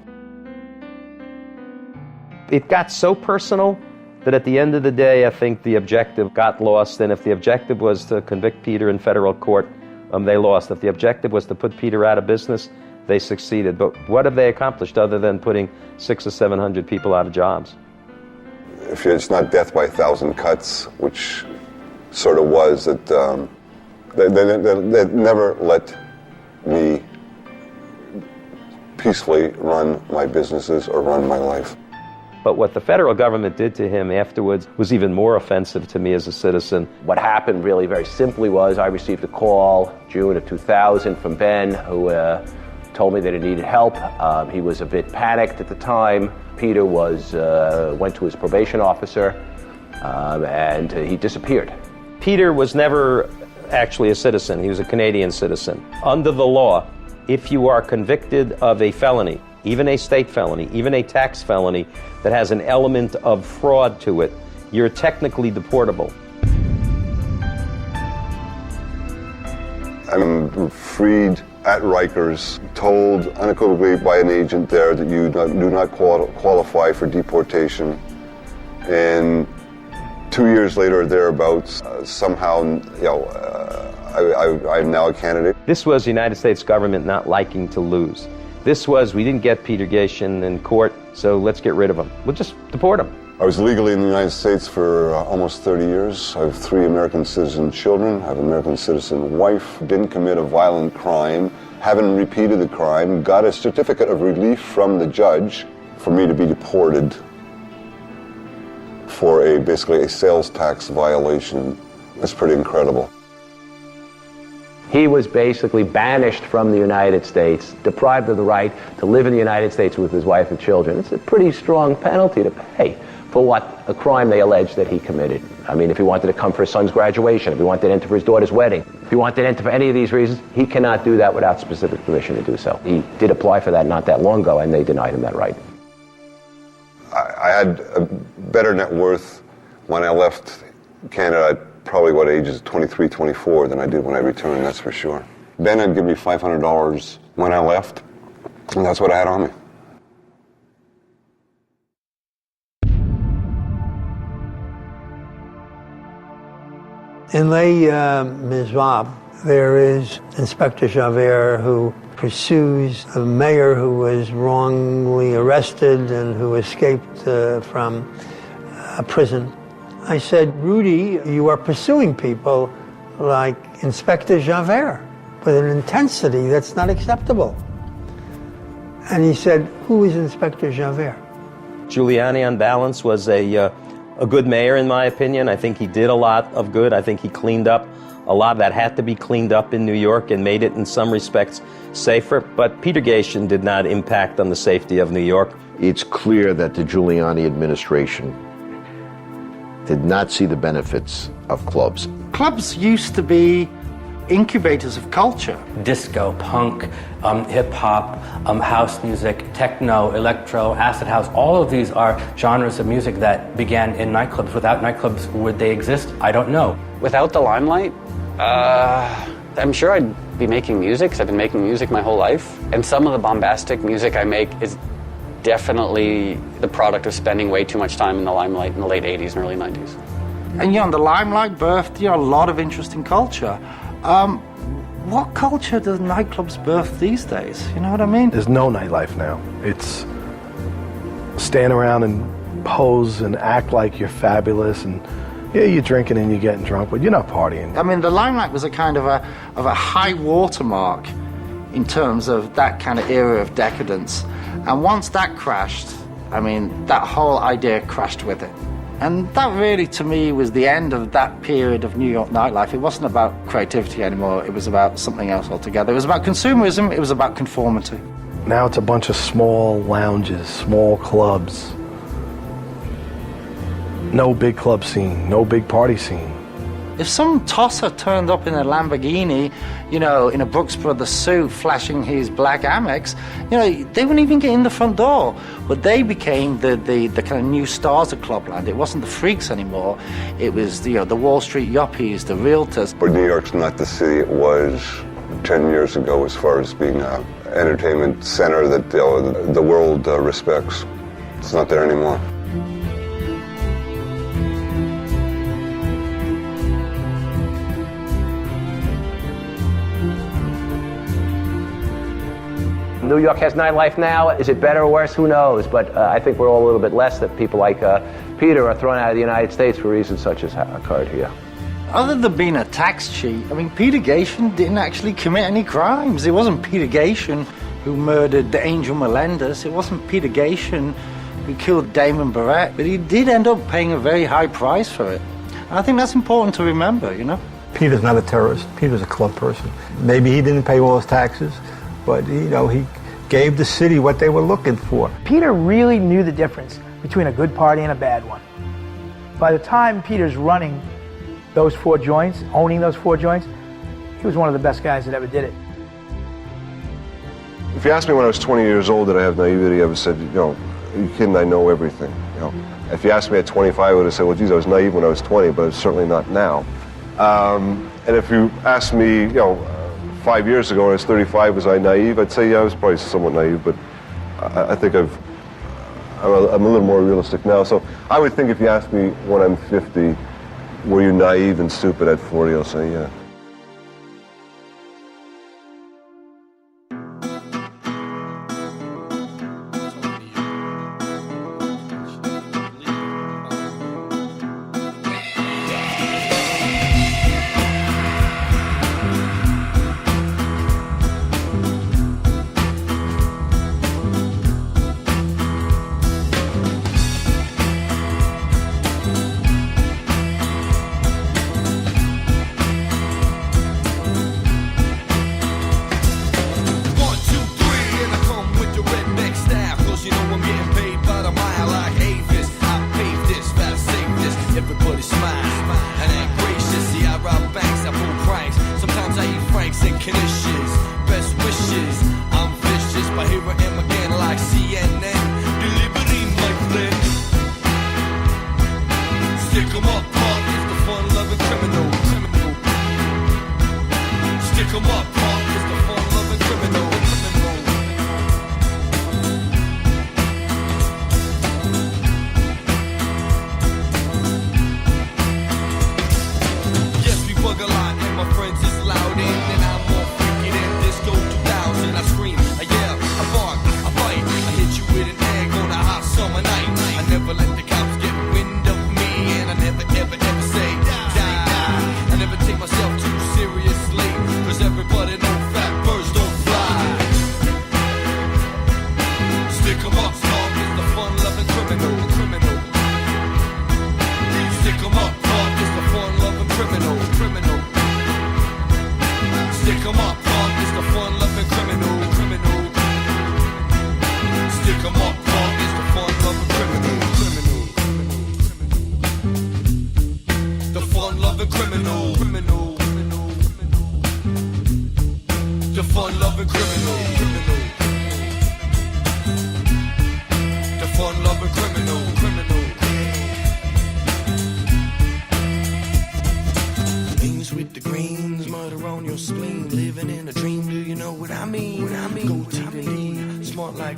It got so personal that at the end of the day, I think the objective got lost. And if the objective was to convict Peter in federal court, they lost. If the objective was to put Peter out of business, they succeeded. But what have they accomplished other than putting 600 or 700 people out of jobs?
If it's not death by 1,000 cuts, which sort of was, that they never let me peacefully run my businesses or run my life.
But what the federal government did to him afterwards was even more offensive to me as a citizen.
What happened really very simply was I received a call June of 2000 from Ben, who told me that he needed help. He was a bit panicked at the time. Peter went to his probation officer and he disappeared.
Peter was never actually a citizen. He was a Canadian citizen. Under the law, if you are convicted of a felony, even a state felony, even a tax felony that has an element of fraud to it, you're technically deportable.
I'm freed at Rikers, told unequivocally by an agent there that you do not qualify for deportation. And 2 years later or thereabouts, somehow, I'm now a candidate.
This was the United States government not liking to lose. This was, we didn't get Peter Gatien in court, so let's get rid of him. We'll just deport him.
I was legally in the United States for almost 30 years. I have 3 American citizen children. I have an American citizen wife. Didn't commit a violent crime. Haven't repeated the crime. Got a certificate of relief from the judge for me to be deported for basically a sales tax violation. It's pretty incredible.
He was basically banished from the United States, deprived of the right to live in the United States with his wife and children. It's a pretty strong penalty to pay for what a crime they allege that he committed. I mean, if he wanted to come for his son's graduation, if he wanted to enter for his daughter's wedding, if he wanted to enter for any of these reasons, he cannot do that without specific permission to do so. He did apply for that not that long ago, and they denied him that right.
I had a better net worth when I left Canada at probably what ages 23, 24 than I did when I returned, that's for sure. Ben had given me $500 when I left, and that's what I had on me.
In Les Miserables, there is Inspector Javert who pursues a mayor who was wrongly arrested and who escaped from a prison. I said, Rudy, you are pursuing people like Inspector Javert with an intensity that's not acceptable. And he said, who is Inspector Javert?
Giuliani, on balance, was a good mayor, in my opinion. I think he did a lot of good. I think he cleaned up a lot that had to be cleaned up in New York and made it, in some respects, safer. But Peter Gatien did not impact on the safety of New York.
It's clear that the Giuliani administration did not see the benefits of clubs.
Clubs used to be incubators of culture.
Disco, punk, hip-hop, house music, techno, electro, acid house, all of these are genres of music that began in nightclubs. Without nightclubs, would they exist? I don't know.
Without the limelight, I'm sure I'd be making music, because I've been making music my whole life. And some of the bombastic music I make is definitely the product of spending way too much time in the limelight in the late 80s and early 90s.
And the limelight birthed a lot of interesting culture. What culture does nightclubs birth these days? You know what I mean?
There's no nightlife now. It's stand around and pose and act like you're fabulous, and yeah, you're drinking and you're getting drunk, but you're not partying.
I mean, the limelight was a kind of a high watermark in terms of that kind of era of decadence. And once that crashed, I mean, that whole idea crashed with it. And that really, to me, was the end of that period of New York nightlife. It wasn't about creativity anymore. It was about something else altogether. It was about consumerism. It was about conformity.
Now it's a bunch of small lounges, small clubs. No big club scene, no big party scene.
If some tosser turned up in a Lamborghini, in a Brooks Brothers suit, flashing his black Amex, they wouldn't even get in the front door. But they became the kind of new stars of Clubland. It wasn't the freaks anymore. It was the Wall Street yuppies, the realtors.
But New York's not the city it was 10 years ago as far as being an entertainment center that the world respects. It's not there anymore.
New York has nightlife now. Is it better or worse? Who knows? But I think we're all a little bit less that people like Peter are thrown out of the United States for reasons such as occurred here.
Other than being a tax cheat, I mean, Peter Gatien didn't actually commit any crimes. It wasn't Peter Gatien who murdered the Angel Melendez. It wasn't Peter Gatien who killed Damon Barrett. But he did end up paying a very high price for it. And I think that's important to remember,
Peter's not a terrorist. Peter's a club person. Maybe he didn't pay all his taxes, but, he gave the city what they were looking for.
Peter really knew the difference between a good party and a bad one. By the time Peter's running those 4 joints, owning those 4 joints, he was one of the best guys that ever did it.
If you asked me when I was 20 years old did I have naivety, I would have said, are you kidding, I know everything. If you asked me at 25, I would have said, well, geez, I was naive when I was 20, but I'm certainly not now. And if you asked me, 5 years ago when I was 35, was I naive? I'd say, yeah, I was probably somewhat naive, but I think I'm a little more realistic now. So I would think if you asked me when I'm 50, were you naive and stupid at 40, I'll say, yeah.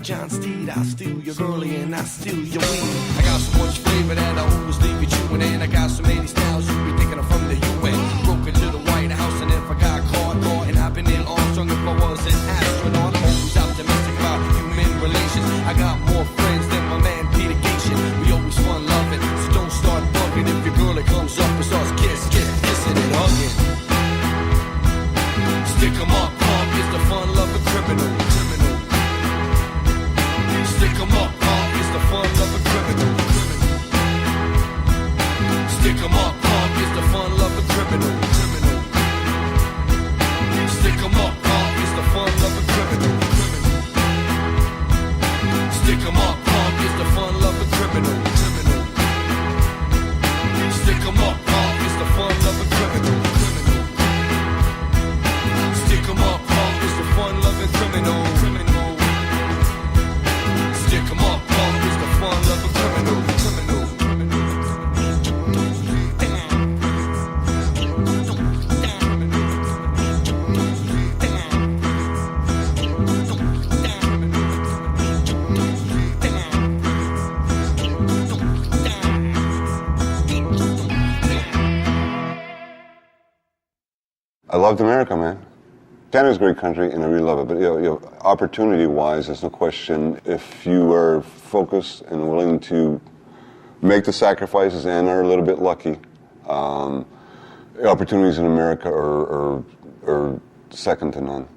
John Steed, I'll steal your girlie and I'll steal your weed. I got so much flavor that I always leave you chewing in. I got so many styles, you be thinking I'm from the UN. Broke into the White House and if I got caught, and I've been Neil Armstrong if I was an astronaut. I'm always optimistic about human relations. I got more friends than my man Peter Gatien. We always fun loving, so don't start bugging if your girlie comes up and starts kissing and hugging. Stick 'em up, punk is the fun-loving criminal. Stick 'em up, punk is the fun-loving criminal. Stick 'em up, punk is the fun-loving criminal. Stick 'em up, punk is the fun-loving criminal. Stick 'em up, punk is the fun-loving criminal. Stick 'em up, punk is the fun-loving criminal. Stick 'em up, punk is the fun-loving criminal. Stick 'em up, punk is the fun-loving criminal.
I loved America, man. Canada's a great country, and I really love it. But opportunity-wise, there's no question. If you are focused and willing to make the sacrifices and are a little bit lucky, opportunities in America are second to none.